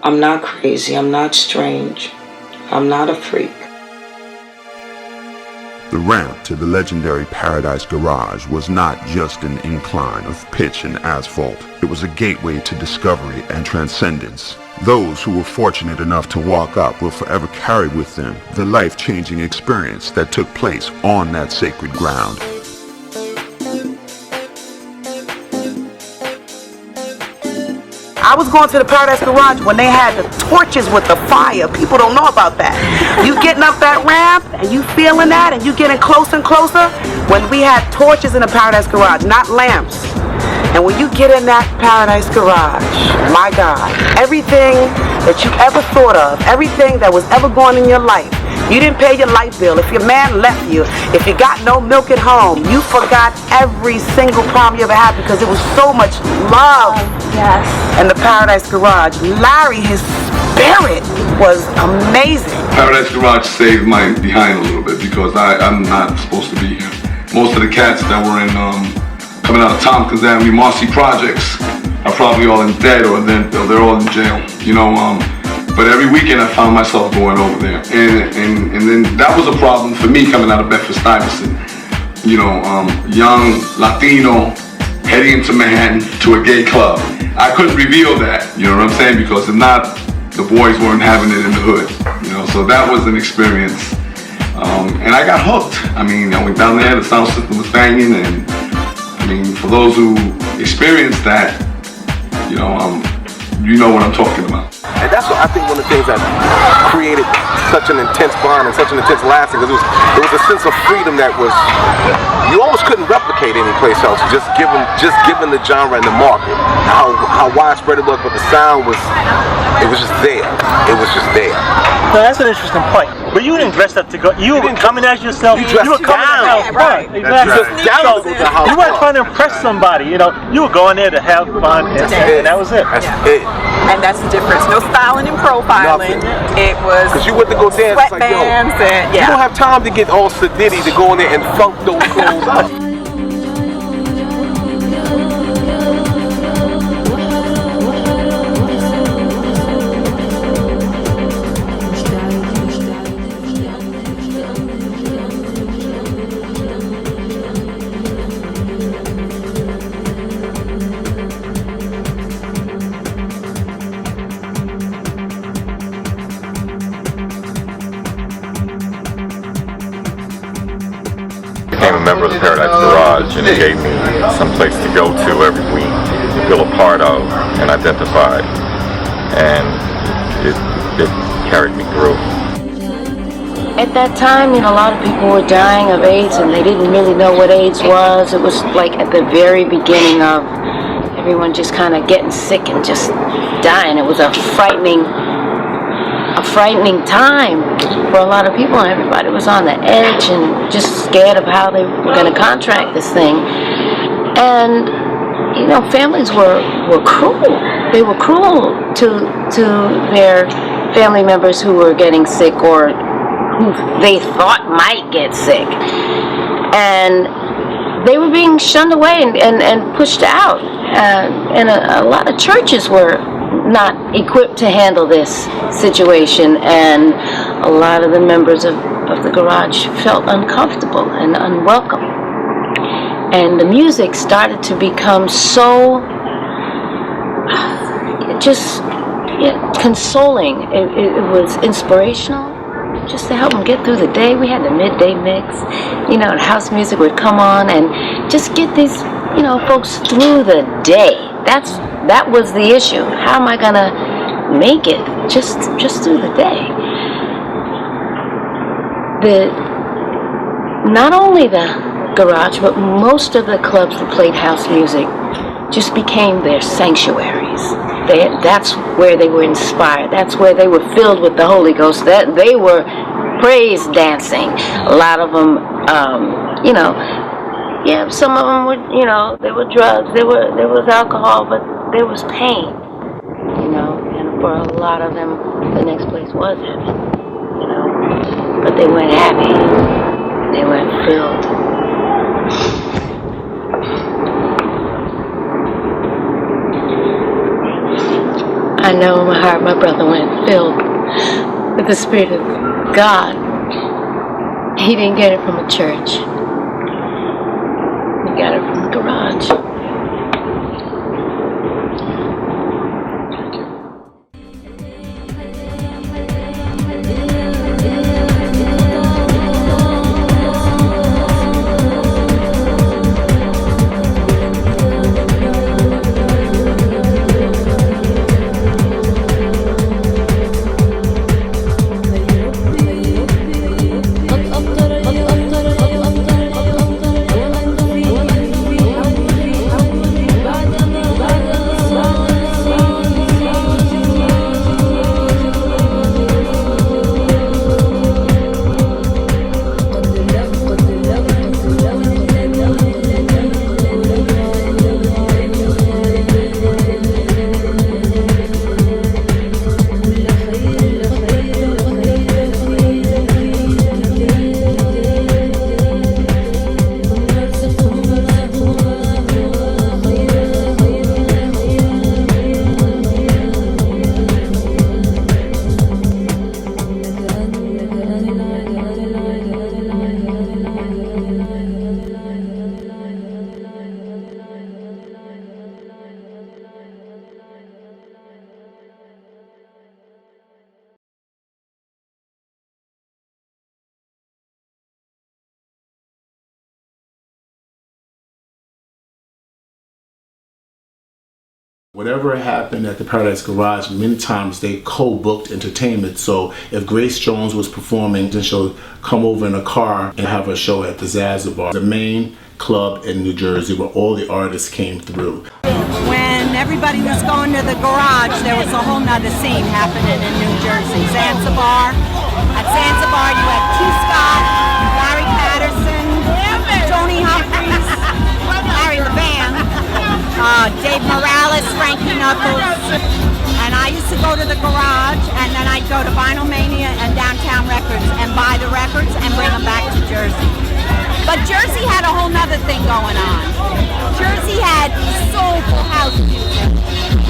[SPEAKER 16] I'm not crazy. I'm not strange. I'm not a freak.
[SPEAKER 2] The ramp to the legendary Paradise Garage was not just an incline of pitch and asphalt. It was a gateway to discovery and transcendence. Those who were fortunate enough to walk up will forever carry with them the life-changing experience that took place on that sacred ground.
[SPEAKER 22] I was going to the Paradise Garage when they had the torches with the fire. People don't know about that. You getting up that ramp and you feeling that and you getting closer and closer. When we had torches in the Paradise Garage, not lamps. And when you get in that Paradise Garage, my God, everything that you ever thought of, everything that was ever going in your life, you didn't pay your light bill. If your man left you, if you got no milk at home, you forgot every single problem you ever had because it was so much love.
[SPEAKER 23] Yes.
[SPEAKER 22] In the Paradise Garage. Larry, his spirit was amazing.
[SPEAKER 3] Paradise Garage saved my behind a little bit because I'm not supposed to be here. Most of the cats that were in coming out of Tompkins Avenue, Marcy Projects are probably all in dead or they're all in jail. You know, but every weekend I found myself going over there. And then that was a problem for me coming out of Bedford-Stuyvesant. You know, young Latino heading into Manhattan to a gay club. I couldn't reveal that, you know what I'm saying? Because if not, the boys weren't having it in the hood. You know, so that was an experience. And I got hooked. I mean, I went down there, the sound system was banging, and I mean, for those who experienced that, you know what I'm talking about.
[SPEAKER 5] And that's what I think one of the things that created such an intense bond and such an intense lasting, because it was a sense of freedom that was, you almost couldn't replicate anyplace else, just given the genre and the market, how widespread it was, but the sound was, it was just there. It was just there.
[SPEAKER 6] No, that's an interesting point. But you didn't dress up to go. You were coming as yourself. You were coming to have fun. Exactly. You weren't trying to impress somebody. You know, you were going there to have fun, and that was it.
[SPEAKER 5] That's it.
[SPEAKER 7] And that's the difference. No styling and profiling.
[SPEAKER 5] Nothing.
[SPEAKER 7] It was
[SPEAKER 5] because you went to go dance. It's like, yo,
[SPEAKER 7] and,
[SPEAKER 5] you don't have time to get all sedity to go in there and funk those clothes up.
[SPEAKER 10] Became a member of the Paradise Garage, and it gave me some place to go to every week, feel a part of, and identified, and it carried me through.
[SPEAKER 27] At that time, you know, a lot of people were dying of AIDS, and they didn't really know what AIDS was. It was like at the very beginning of everyone just kind of getting sick and just dying. It was a frightening time for a lot of people, and everybody was on the edge and just scared of how they were going to contract this thing. And you know, families were cruel. They were cruel to their family members who were getting sick or who they thought might get sick, and they were being shunned away and pushed out. And a lot of churches were not equipped to handle this situation, and a lot of the members of the garage felt uncomfortable and unwelcome. And the music started to become so just consoling. It was inspirational, just to help them get through the day. We had the midday mix, you know, and house music would come on and just get these, you know, folks through the day. That was the issue. How am I gonna make it just through the day? Not only the garage, but most of the clubs that played house music just became their sanctuaries. That's where they were inspired. That's where they were filled with the Holy Ghost. That they were praise dancing. A lot of them, you know, yeah, some of them were, you know, there were drugs, there was alcohol, but there was pain, you know. And for a lot of them, the next place was heaven, you know. But they weren't happy. They weren't filled. I know in my heart my brother went filled with the Spirit of God.
[SPEAKER 8] he didn't get it from a church. He got it from the garage.
[SPEAKER 12] Whatever happened at the Paradise Garage, many times they co-booked entertainment. So if Grace Jones was performing, then she'll come over in a car and have a show at the Zanzibar, the main club in New Jersey where all the artists came through.
[SPEAKER 13] When everybody was going to the garage, there was a whole nother scene happening in New Jersey. Zanzibar. At Zanzibar, you had T. Scott, Larry Patterson, Tony Humphries, Larry Levan, Dave Morales, Frankie Knuckles, and I used to go to the garage, and then I'd go to Vinyl Mania and Downtown Records and buy the records and bring them back to Jersey. But Jersey had a whole nother thing going on. Jersey had soulful house music,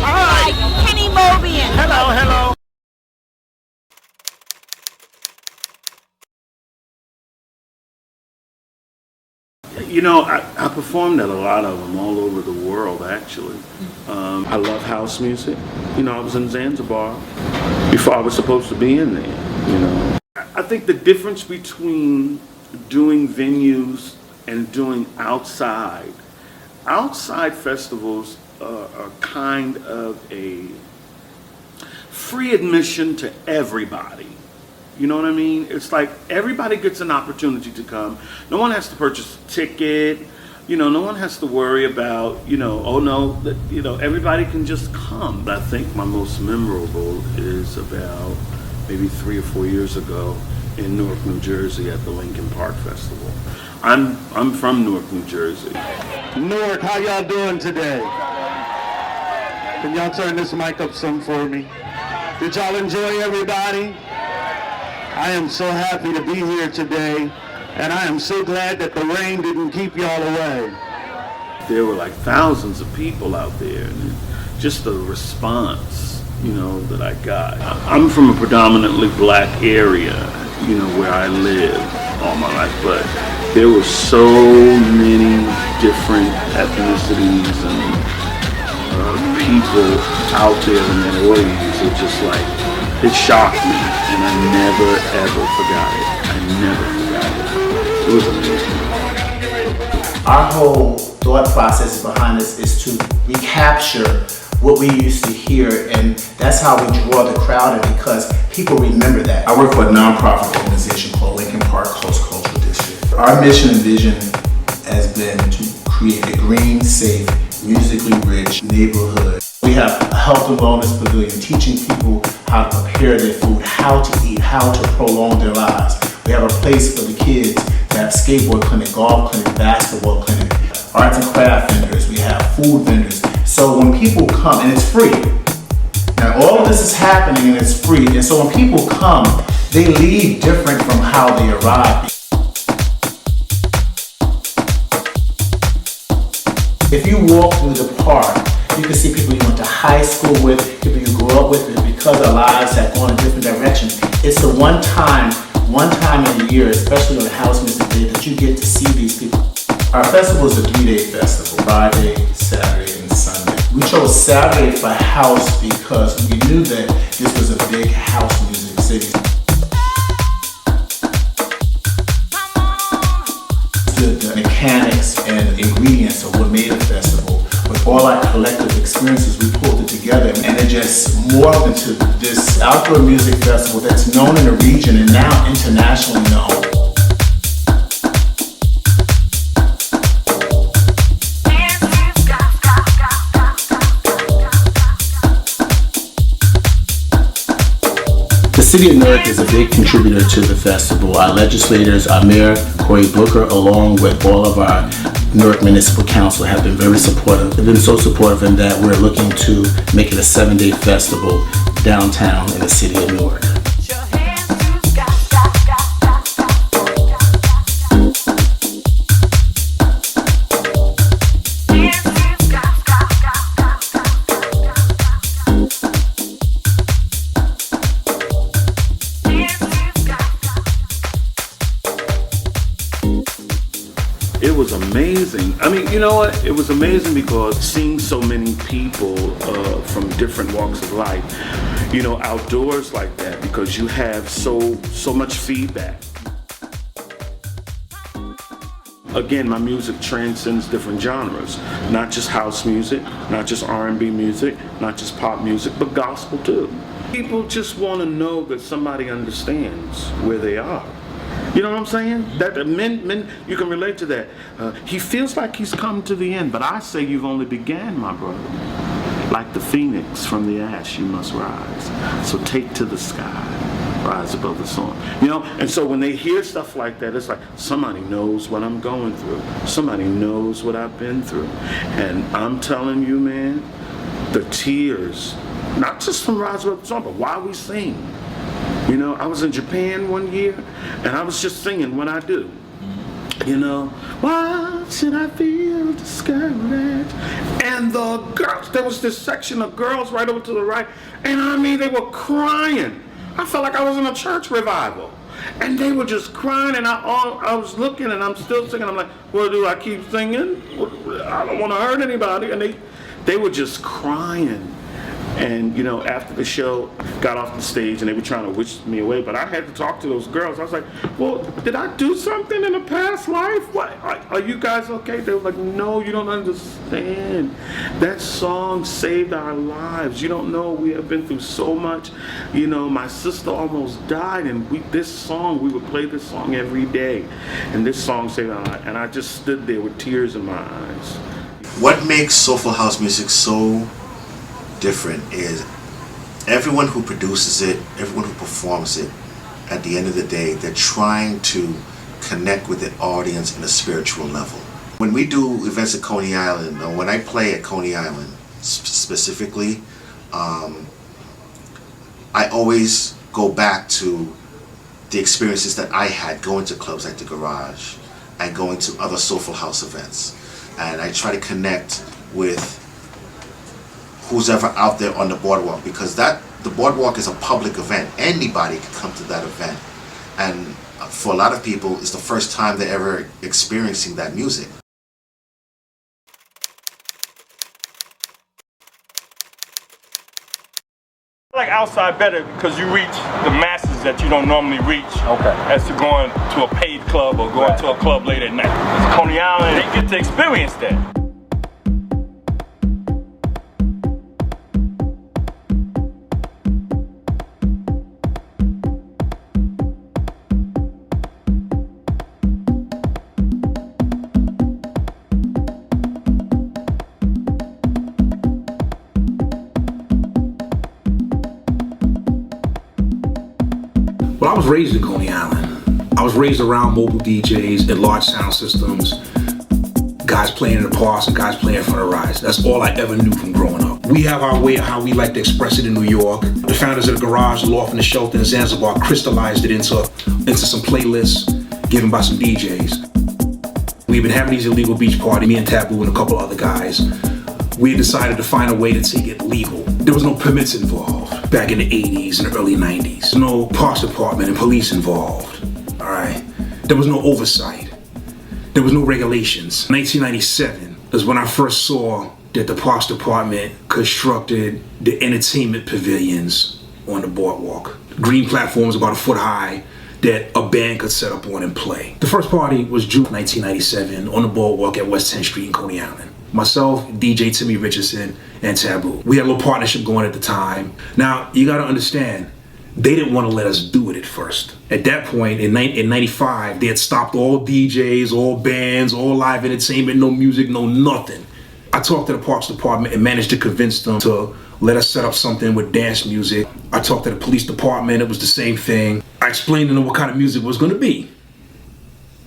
[SPEAKER 13] like Kenny Mobian.
[SPEAKER 12] Hello, hello.
[SPEAKER 19] You know, I performed at a lot of them all over the world, actually. I love house music. You know, I was in Zanzibar before I was supposed to be in there, you know. I think the difference between doing venues and doing outside festivals are kind of a free admission to everybody. You know what I mean? It's like everybody gets an opportunity to come. No one has to purchase a ticket. You know, no one has to worry about, you know, oh no, that, you know, everybody can just come. I think my most memorable is about maybe 3 or 4 years ago in Newark, New Jersey at the Lincoln Park Festival. I'm from Newark, New Jersey.
[SPEAKER 15] Newark, how y'all doing today? Can y'all turn this mic up some for me? Did y'all enjoy everybody? I am so happy to be here today, and I am so glad that the rain didn't keep y'all away.
[SPEAKER 19] There were like thousands of people out there, and just the response, you know, that I got. I'm from a predominantly black area, you know, where I live all my life, but there were so many different ethnicities and people out there in that audience. It just like, it shocked me, and I never ever forgot it. I never forgot it. It was amazing.
[SPEAKER 18] Our whole thought process behind this is to recapture what we used to hear, and that's how we draw the crowd in, because people remember that. I work for a nonprofit organization called Lincoln Park Coast Cultural District. Our mission and vision has been to create a green, safe, musically rich neighborhood. We have a health and wellness pavilion teaching people how to prepare their food, how to eat, how to prolong their lives. We have a place for the kids to have skateboard clinic, golf clinic, basketball clinic, arts and craft vendors. We have food vendors. So when people come, and it's free. Now all of this is happening and it's free. And so when people come, they leave different from how they arrived. If you walk through the park, you can see people you went to high school with, people you grew up with, and because our lives have gone in different directions, it's the one time, one time in a year, especially on the House Music Day, that you get to see these people. Our festival is a 3-day festival, Friday, Saturday, and Sunday. We chose Saturday for house because we knew that this was a big house music city. The mechanics and ingredients of what made a festival. With all our collective experiences, we pulled it together and it just morphed into this outdoor music festival that's known in the region and now internationally known. The City of Newark is a big contributor to the festival. Our legislators, our Mayor, Cory Booker, along with all of our Newark Municipal Council have been very supportive. They've been so supportive in that we're looking to make it a 7-day festival downtown in the City of Newark.
[SPEAKER 19] It was amazing. I mean, you know what? It was amazing because seeing so many people from different walks of life, you know, outdoors like that, because you have so much feedback. Again, my music transcends different genres, not just house music, not just R&B music, not just pop music, but gospel too. People just want to know that somebody understands where they are. You know what I'm saying? That men, you can relate to that. He feels like he's come to the end, but I say you've only began, my brother. Like the phoenix from the ash, you must rise. So take to the sky, rise above the storm. You know, and so when they hear stuff like that, it's like somebody knows what I'm going through. Somebody knows what I've been through. And I'm telling you, man, the tears, not just from Rise Above the Storm, but while we sing. You know, I was in Japan one year, and I was just singing When I Do. You know, why should I feel discouraged? And the girls, there was this section of girls right over to the right, and I mean, they were crying. I felt like I was in a church revival. And they were just crying, and I was looking, and I'm still singing. I'm like, well, do I keep singing? I don't want to hurt anybody. And they were just crying. And, you know, after the show, got off the stage and they were trying to wish me away, but I had to talk to those girls. I was like, well, did I do something in a past life? What, are you guys okay? They were like, no, you don't understand. That song saved our lives. You don't know, we have been through so much. You know, my sister almost died, and we would play this song every day. And this song saved our lives. And I just stood there with tears in my eyes.
[SPEAKER 1] What makes soulful house music so different is everyone who produces it, everyone who performs it, at the end of the day, they're trying to connect with the audience in a spiritual level. When we do events at Coney Island, or when I play at Coney Island specifically, I always go back to the experiences that I had going to clubs like the Garage and going to other soulful house events. And I try to connect with who's ever out there on the boardwalk, because the boardwalk is a public event. Anybody can come to that event, and for a lot of people it's the first time they're ever experiencing that music.
[SPEAKER 4] I like outside better because you reach the masses that you don't normally reach. Okay. As to going to a paid club or going to a club late at night. It's Coney Island, they get to experience that.
[SPEAKER 14] Well, I was raised in Coney Island. I was raised around mobile DJs and large sound systems, guys playing in the parks and guys playing in front of rides. That's all I ever knew from growing up. We have our way of how we like to express it in New York. The founders of the Garage, the Loft, and the Shelter in Zanzibar crystallized it into some playlists given by some DJs. We've been having these illegal beach parties, me and Taboo and a couple other guys. We decided to find a way to take it legal. There was no permits involved back in the 80s and the early 90s. No parks department and police involved. There was no oversight. There was no regulations. 1997 is when I first saw that the Parks Department constructed the entertainment pavilions on the boardwalk. Green platforms about a foot high that a band could set up on and play. The first party was June 1997 on the boardwalk at West 10th Street in Coney Island. Myself, DJ Timmy Richardson, and Taboo. We had a little partnership going at the time. Now, you gotta understand, they didn't want to let us do it at first. At that point, in 95, they had stopped all DJs, all bands, all live entertainment, no music, no nothing. I talked to the Parks Department and managed to convince them to let us set up something with dance music. I talked to the police department, it was the same thing. I explained to them what kind of music it was gonna be.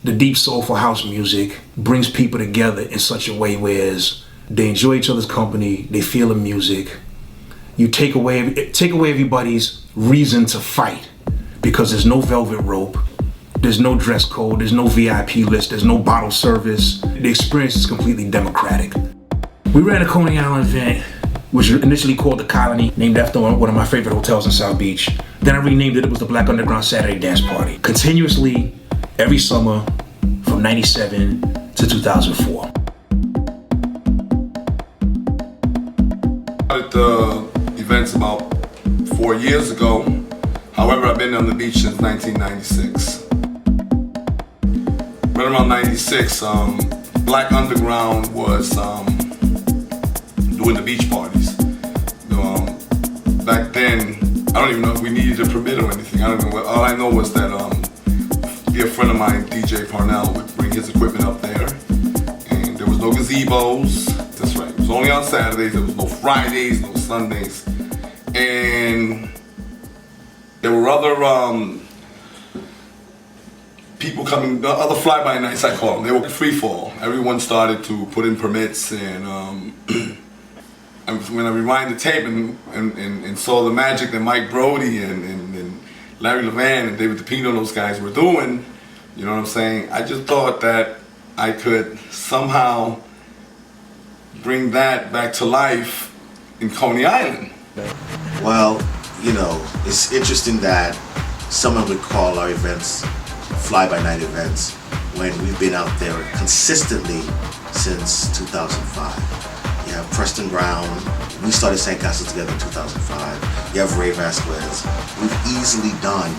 [SPEAKER 14] The deep soulful house music brings people together in such a way where they enjoy each other's company, they feel the music. You take away everybody's reason to fight because there's no velvet rope, there's no dress code, there's no VIP list, there's no bottle service. The experience is completely democratic. We ran a Coney Island event, which was initially called the Colony, named after one of my favorite hotels in South Beach. Then I renamed it, it was the Black Underground Saturday Dance Party. Continuously, every summer, from 97 to 2004.
[SPEAKER 3] Started the events about 4 years ago. However, I've been on the beach since 1996. Right around 96, Black Underground was doing the beach parties. Back then, I don't even know if we needed a permit or anything. I don't know. All I know was that a dear friend of mine, DJ Parnell, would bring his equipment up there, and there was no gazebos. That's right. It was only on Saturdays. There was no Fridays, no Sundays, and there were other people coming, other fly-by-nights I call them. They were free fall. Everyone started to put in permits, and when I rewind the tape and saw the magic that Mike Brody and Larry Levan and David DePino and those guys were doing, you know what I'm saying? I just thought that I could somehow bring that back to life in Coney Island.
[SPEAKER 1] Well, you know, it's interesting that someone would call our events fly-by-night events when we've been out there consistently since 2005. You have Preston Brown, we started Sandcastle together in 2005. You have Ray Vasquez. We've easily done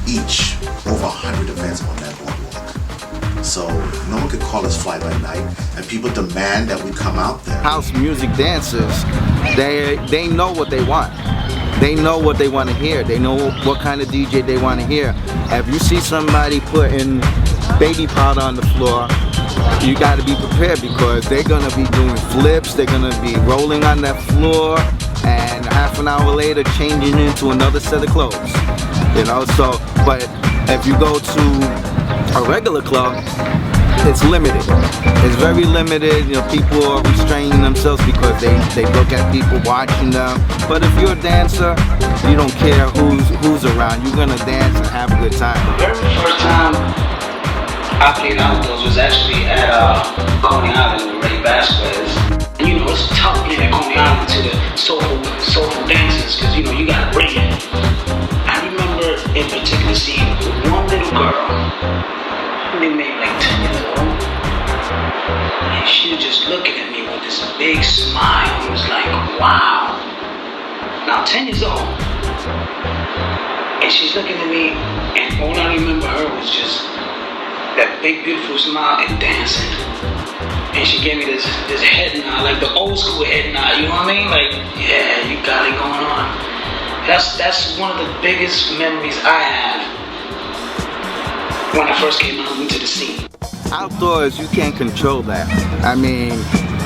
[SPEAKER 1] each over 100 events on that boardwalk. So no one could call us fly-by-night, and people demand that we come out there.
[SPEAKER 9] House music dancers, they know what they want. They know what they want to hear. They know what kind of DJ they want to hear. If you see somebody putting baby powder on the floor, you got to be prepared because they're going to be doing flips, they're going to be rolling on that floor, and half an hour later changing into another set of clothes. You know, so, but if you go to a regular club, it's limited. It's very limited. You know, people are restraining themselves because they look at people watching them. But if you're a dancer, you don't care who's around. You're gonna dance and have a good time.
[SPEAKER 11] The very first time I played outdoors was actually at Coney Island with Ray Vasquez. And you know, it's tough playing at Coney Island to the soulful dancers because you know you gotta bring it. I remember in particular seeing one little girl. They made like 10 years old, and she was just looking at me with this big smile. It was like, wow. Now 10 years old, and she's looking at me, and all I remember her was just that big beautiful smile and dancing. And she gave me this head nod, like the old school head nod, you know what I mean? Like, yeah, you got it going on. That's one of the biggest memories I have when I first came out into the scene.
[SPEAKER 9] Outdoors, you can't control that. I mean,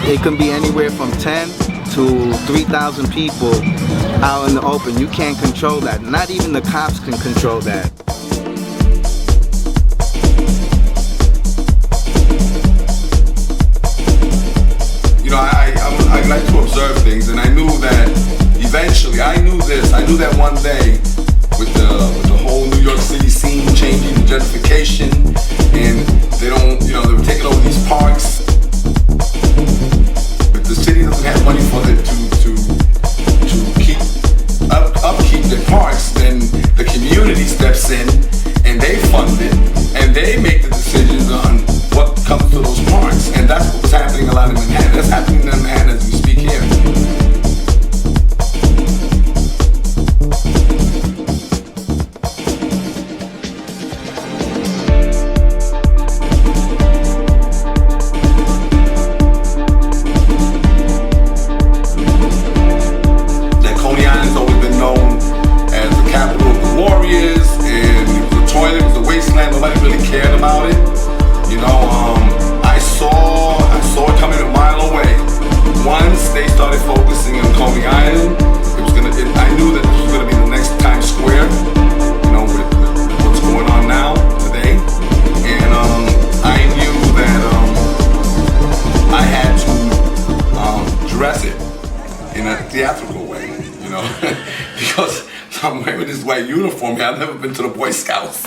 [SPEAKER 9] it can be anywhere from 10 to 3,000 people out in the open. You can't control that. Not even the cops can control that.
[SPEAKER 3] You know, I like to observe things, and I knew that eventually, I knew that one day with the whole New York City scene changing, the gentrification, and they were taking over these parks. But the city doesn't have money for it to upkeep their parks. Then the community steps in and they fund it. address it in a theatrical way, you know, because I'm wearing this white uniform. I've never been to the Boy Scouts.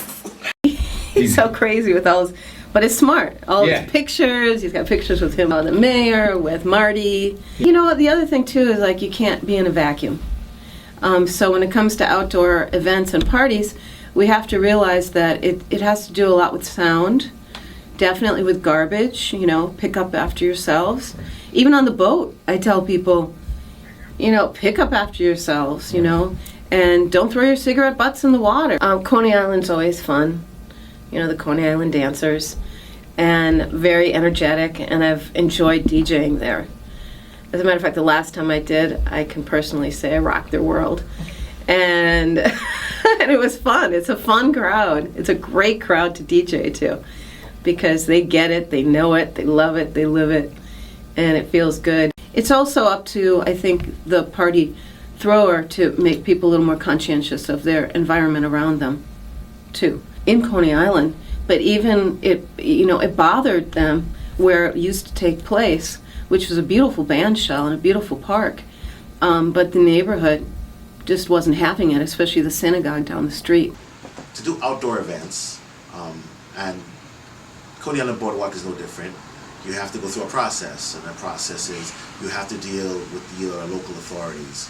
[SPEAKER 16] He's so crazy with all his, but it's smart. All his pictures, he's got pictures with him on the mayor, with Marty. You know what, the other thing too is like you can't be in a vacuum. So when it comes to outdoor events and parties, we have to realize that it has to do a lot with sound, definitely with garbage, you know, pick up after yourselves. Even on the boat, I tell people, you know, pick up after yourselves, you know, and don't throw your cigarette butts in the water. Coney Island's always fun. You know, the Coney Island dancers, and very energetic, and I've enjoyed DJing there. As a matter of fact, the last time I did, I can personally say I rocked their world. And, and it was fun. It's a fun crowd. It's a great crowd to DJ to, because they get it, they know it, they love it, they live it, and it feels good. It's also up to, I think, the party thrower to make people a little more conscientious of their environment around them, too. In Coney Island, but even it bothered them where it used to take place, which was a beautiful band shell and a beautiful park, but the neighborhood just wasn't having it, especially the synagogue down the street.
[SPEAKER 1] To do outdoor events, and Coney Island Boardwalk is no different, you have to go through a process, and that process is you have to deal with your local authorities,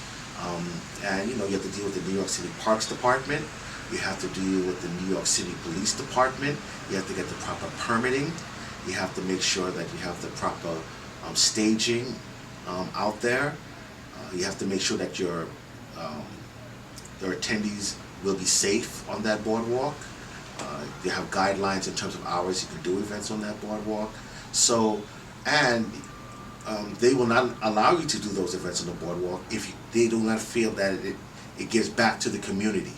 [SPEAKER 1] and you have to deal with the New York City Parks Department. You have to deal with the New York City Police Department. You have to get the proper permitting. You have to make sure that you have the proper staging out there. You have to make sure that your attendees will be safe on that boardwalk. You have guidelines in terms of hours you can do events on that boardwalk. So, and they will not allow you to do those events on the boardwalk if they do not feel that it gives back to the community.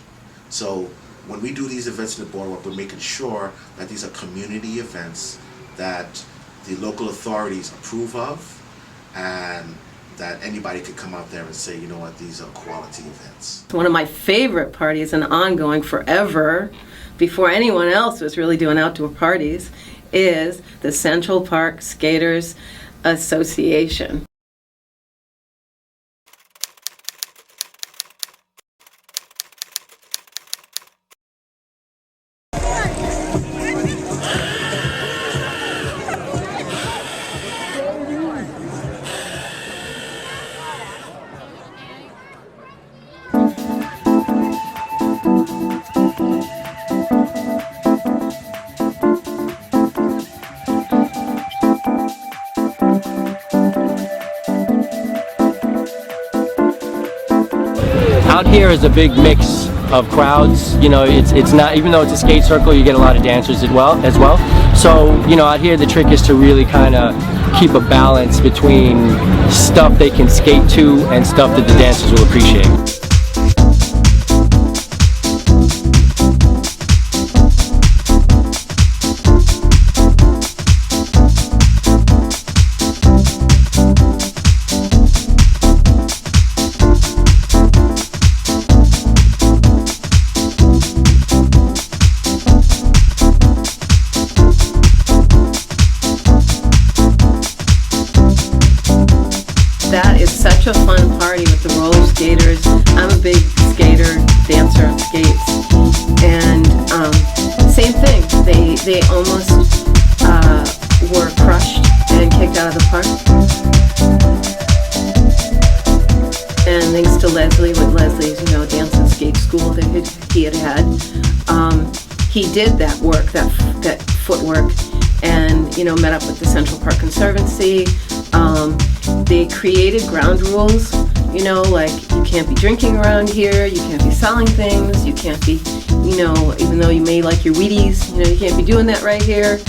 [SPEAKER 1] So when we do these events in the boardwalk, we're making sure that these are community events that the local authorities approve of, and that anybody could come out there and say, you know what, these are quality events.
[SPEAKER 16] One of my favorite parties, and ongoing forever, before anyone else was really doing outdoor parties, is the Central Park Skaters Association.
[SPEAKER 17] Out here is a big mix of crowds. You know, it's not, even though it's a skate circle, you get a lot of dancers as well. So, you know, out here the trick is to really kind of keep a balance between stuff they can skate to and stuff that the dancers will appreciate.
[SPEAKER 16] That is such a fun party with the roller skaters. I'm a big skater, dancer on skates. And same thing, they almost were crushed and kicked out of the park. And thanks to Leslie, with Leslie's, dance and skate school that he had. He did that work, that footwork, and, met up with the Central Park Conservancy. They created ground rules, like you can't be drinking around here, you can't be selling things, you can't be, even though you may like your Wheaties, you can't be doing that right here.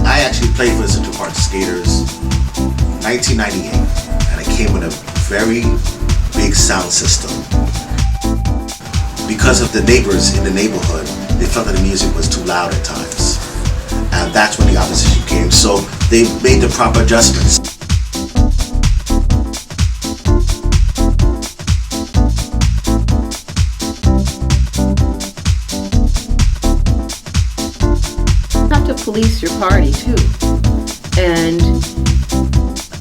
[SPEAKER 1] I actually played for the Central Park Skaters 1998, and I came with a very big sound system. Because of the neighbors in the neighborhood, they felt that the music was too loud at times. And that's when the opposition came. So they made the proper adjustments.
[SPEAKER 16] police your party too. And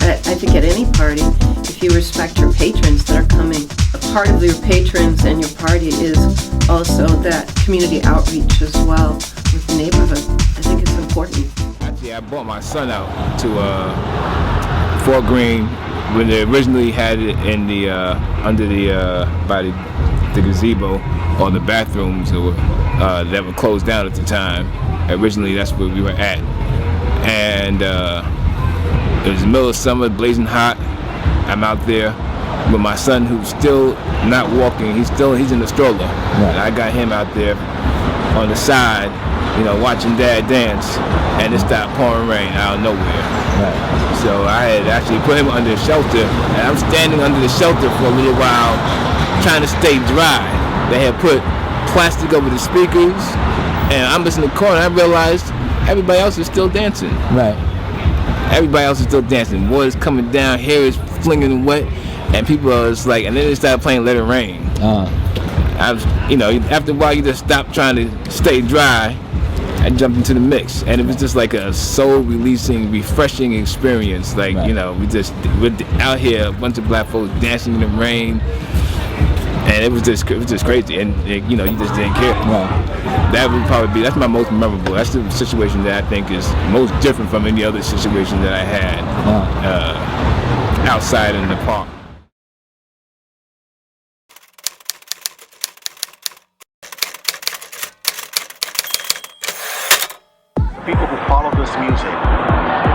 [SPEAKER 16] I think at any party, if you respect your patrons that are coming, a part of your patrons and your party is also that community outreach as well with the neighborhood. I think it's important.
[SPEAKER 2] Actually, I brought my son out to Fort Greene when they originally had it in the under the by the gazebo or the bathrooms that were closed down at the time. Originally, that's where we were at, and it was the middle of summer, blazing hot. I'm out there with my son, who's still not walking. He's in the stroller. Right. And I got him out there on the side, watching Dad dance, and it stopped pouring rain out of nowhere. Right. So I had actually put him under a shelter, and I'm standing under the shelter for a little while, trying to stay dry. They had put plastic over the speakers, and I'm just in the corner. I realized everybody else is still dancing. Right. Everybody else is still dancing. Water's coming down, hair is flinging wet, and people are just like, and then they started playing Let It Rain. After a while, you just stop trying to stay dry and jump into the mix, and it was just like a soul-releasing, refreshing experience. Like, we're out here, a bunch of black folks dancing in the rain, and it was just crazy, and you just didn't care. Right. That would probably that's my most memorable. That's the situation that I think is most different from any other situation that I had outside in the park.
[SPEAKER 5] People who follow this music,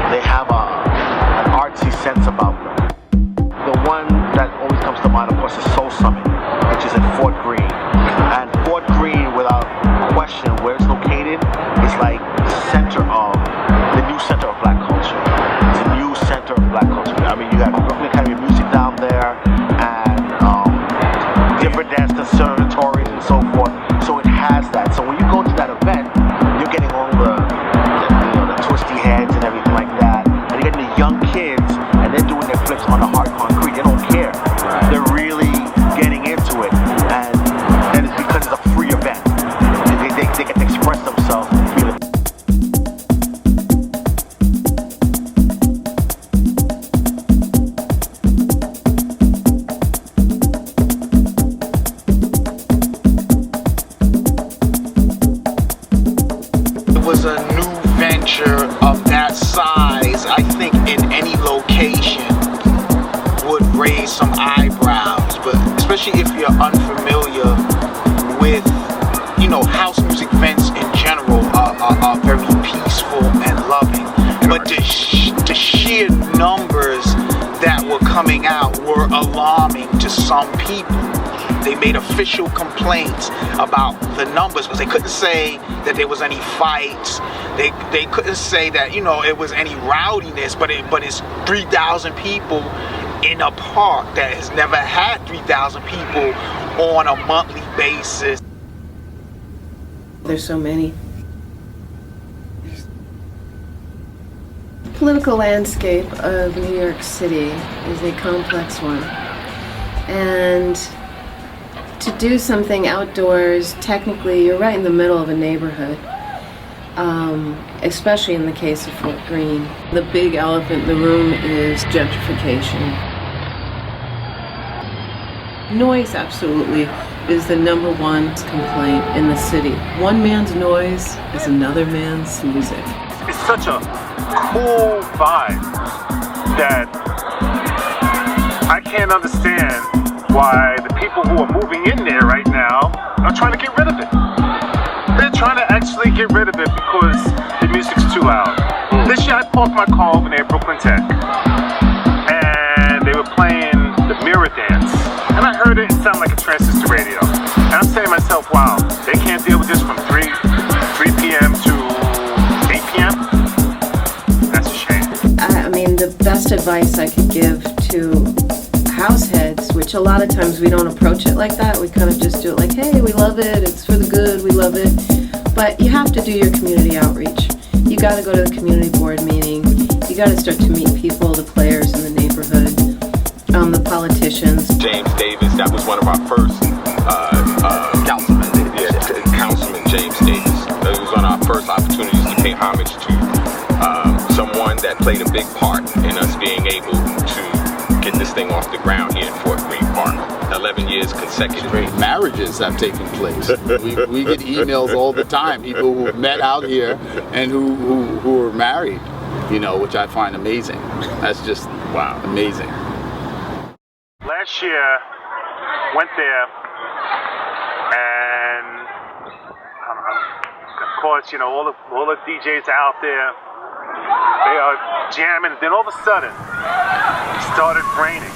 [SPEAKER 5] they have an artsy sense about them. The one that always comes to mind, of course, is Soul Summit, which is in Fort Greene. And Fort Greene, without question, where it's located, is like the center of, the new center of black culture. It's a new center of black culture. I mean, you got Brooklyn Academy of Music down there, and different dance conservatories and so forth. So it has that. So when you go to that event, you're getting all the twisty heads and everything like that. And you're getting the young kids, and they're doing their flips on the hard concrete. They don't care. They're really getting into it. And it's because it's a free event. They get to express themselves and feel it.
[SPEAKER 20] It was a new venture of that size. I think in any location would raise some eyebrows, but especially if you're unfamiliar with, house music events in general are very peaceful and loving. But the sheer numbers that were coming out were alarming to some people. They made official complaints about the numbers because they couldn't say that there was any fights. They couldn't say that it was any rowdiness, but it's 3,000 people in a park that has never had 3,000 people on a monthly basis.
[SPEAKER 16] There's so many. The political landscape of New York City is a complex one. And to do something outdoors, technically, you're right in the middle of a neighborhood, especially in the case of Fort Greene. The big elephant in the room is gentrification. Noise, absolutely, is the #1 complaint in the city. One man's noise is another man's music.
[SPEAKER 6] It's such a cool vibe that I can't understand why the people who are moving in there right now are trying to get rid of it. They're trying to actually get rid of it because the music's too loud. This year I parked my car over near Brooklyn Tech, and they were playing the Mirror Dance, and I heard it sound like a transistor radio. And I'm saying to myself, wow, they can't deal with this from 3 p.m. to 8 p.m.? That's a shame.
[SPEAKER 16] I mean, the best advice I could give to house heads, which a lot of times we don't approach it like that. We kind of just do it like, hey, we love it, it's for the good, we love it. But you have to do your community outreach. You got to go to the community board meeting. You got to start to meet people, the players in the neighborhood, the politicians.
[SPEAKER 10] James Davis, that was one of our first councilman. Yeah, Councilman James Davis. That was one of our first opportunities to pay homage to played a big part in us being able to get this thing off the ground here in Fort Greene Park. 11 years consecutive.
[SPEAKER 7] Marriages have taken place. We get emails all the time, people who met out here and who are married, you know, which I find amazing. That's just, wow, amazing.
[SPEAKER 6] Last year, went there, and of course, you know, all the DJs are out there, they are jamming, then all of a sudden, it started raining.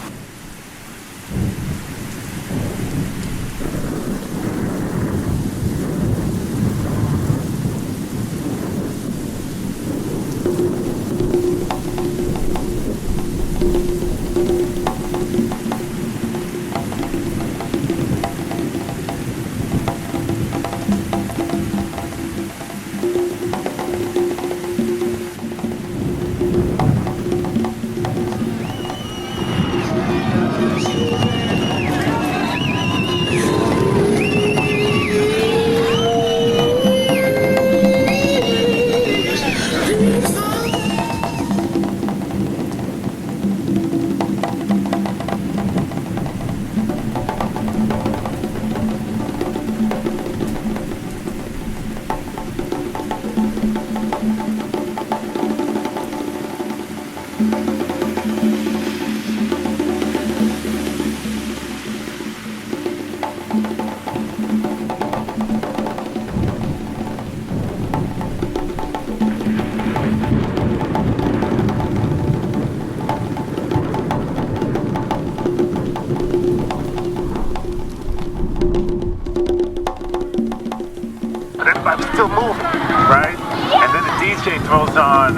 [SPEAKER 6] Everybody's still moving, right? And then the DJ throws on,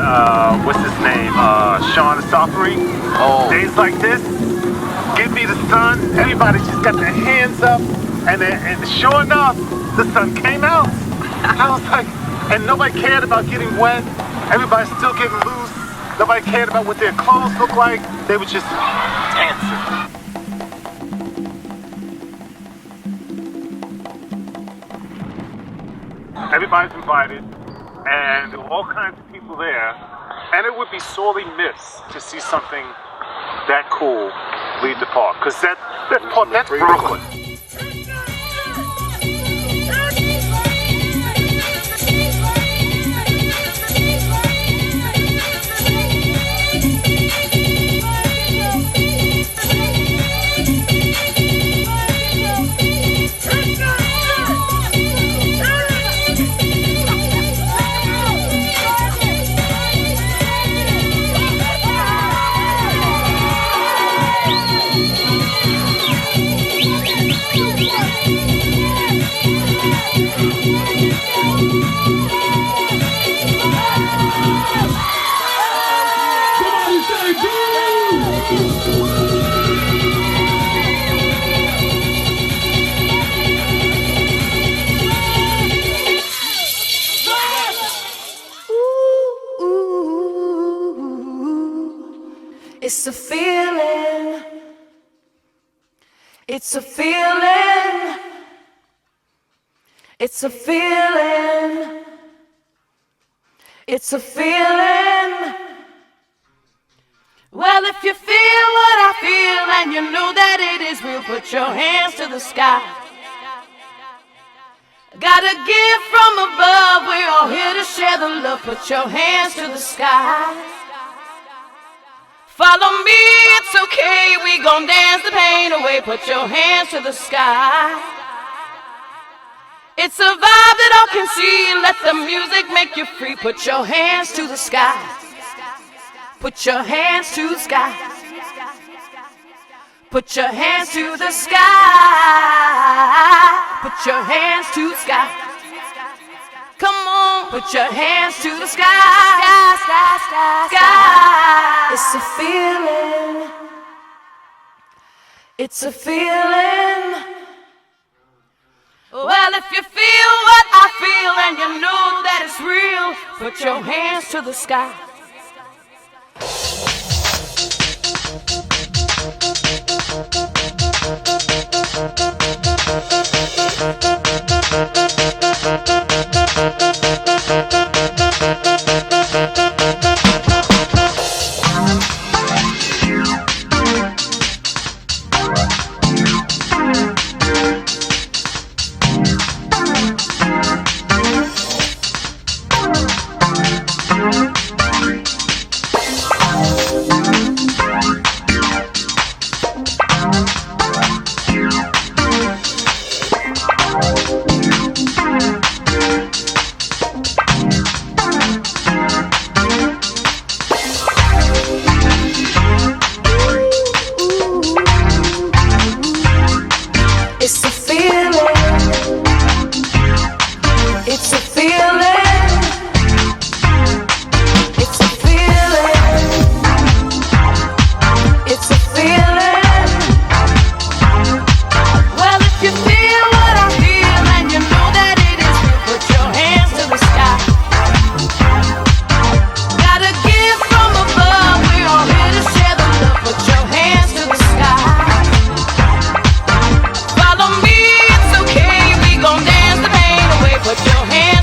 [SPEAKER 6] what's his name, Sean Asafari. Oh. Days like this, give me the sun. Everybody just got their hands up, and sure enough, the sun came out. I was like, and nobody cared about getting wet. Everybody's still getting loose. Nobody cared about what their clothes looked like. They were just dancing. Everybody's invited, and there were all kinds of people there, and it would be sorely missed to see something that cool leave the park, because that's Brooklyn.
[SPEAKER 21] It's a feeling. It's a feeling. It's a feeling. It's a feeling. Well, if you feel what I feel and you know that it is real, put your hands to the sky. Got a gift from above, we're all here to share the love. Put your hands to the sky. Follow me, it's okay, we gon' dance the pain away. Put your hands to the sky. It's a vibe that all can see, let the music make you free. Put your hands to the sky. Put your hands to the sky. Put your hands to the sky. Put your hands to the sky. Come on, put your hands to the sky. Sky, sky, sky, sky. It's a feeling. It's a feeling. Well, if you feel what I feel and you know that it's real, put your hands to the sky.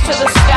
[SPEAKER 21] to the sky.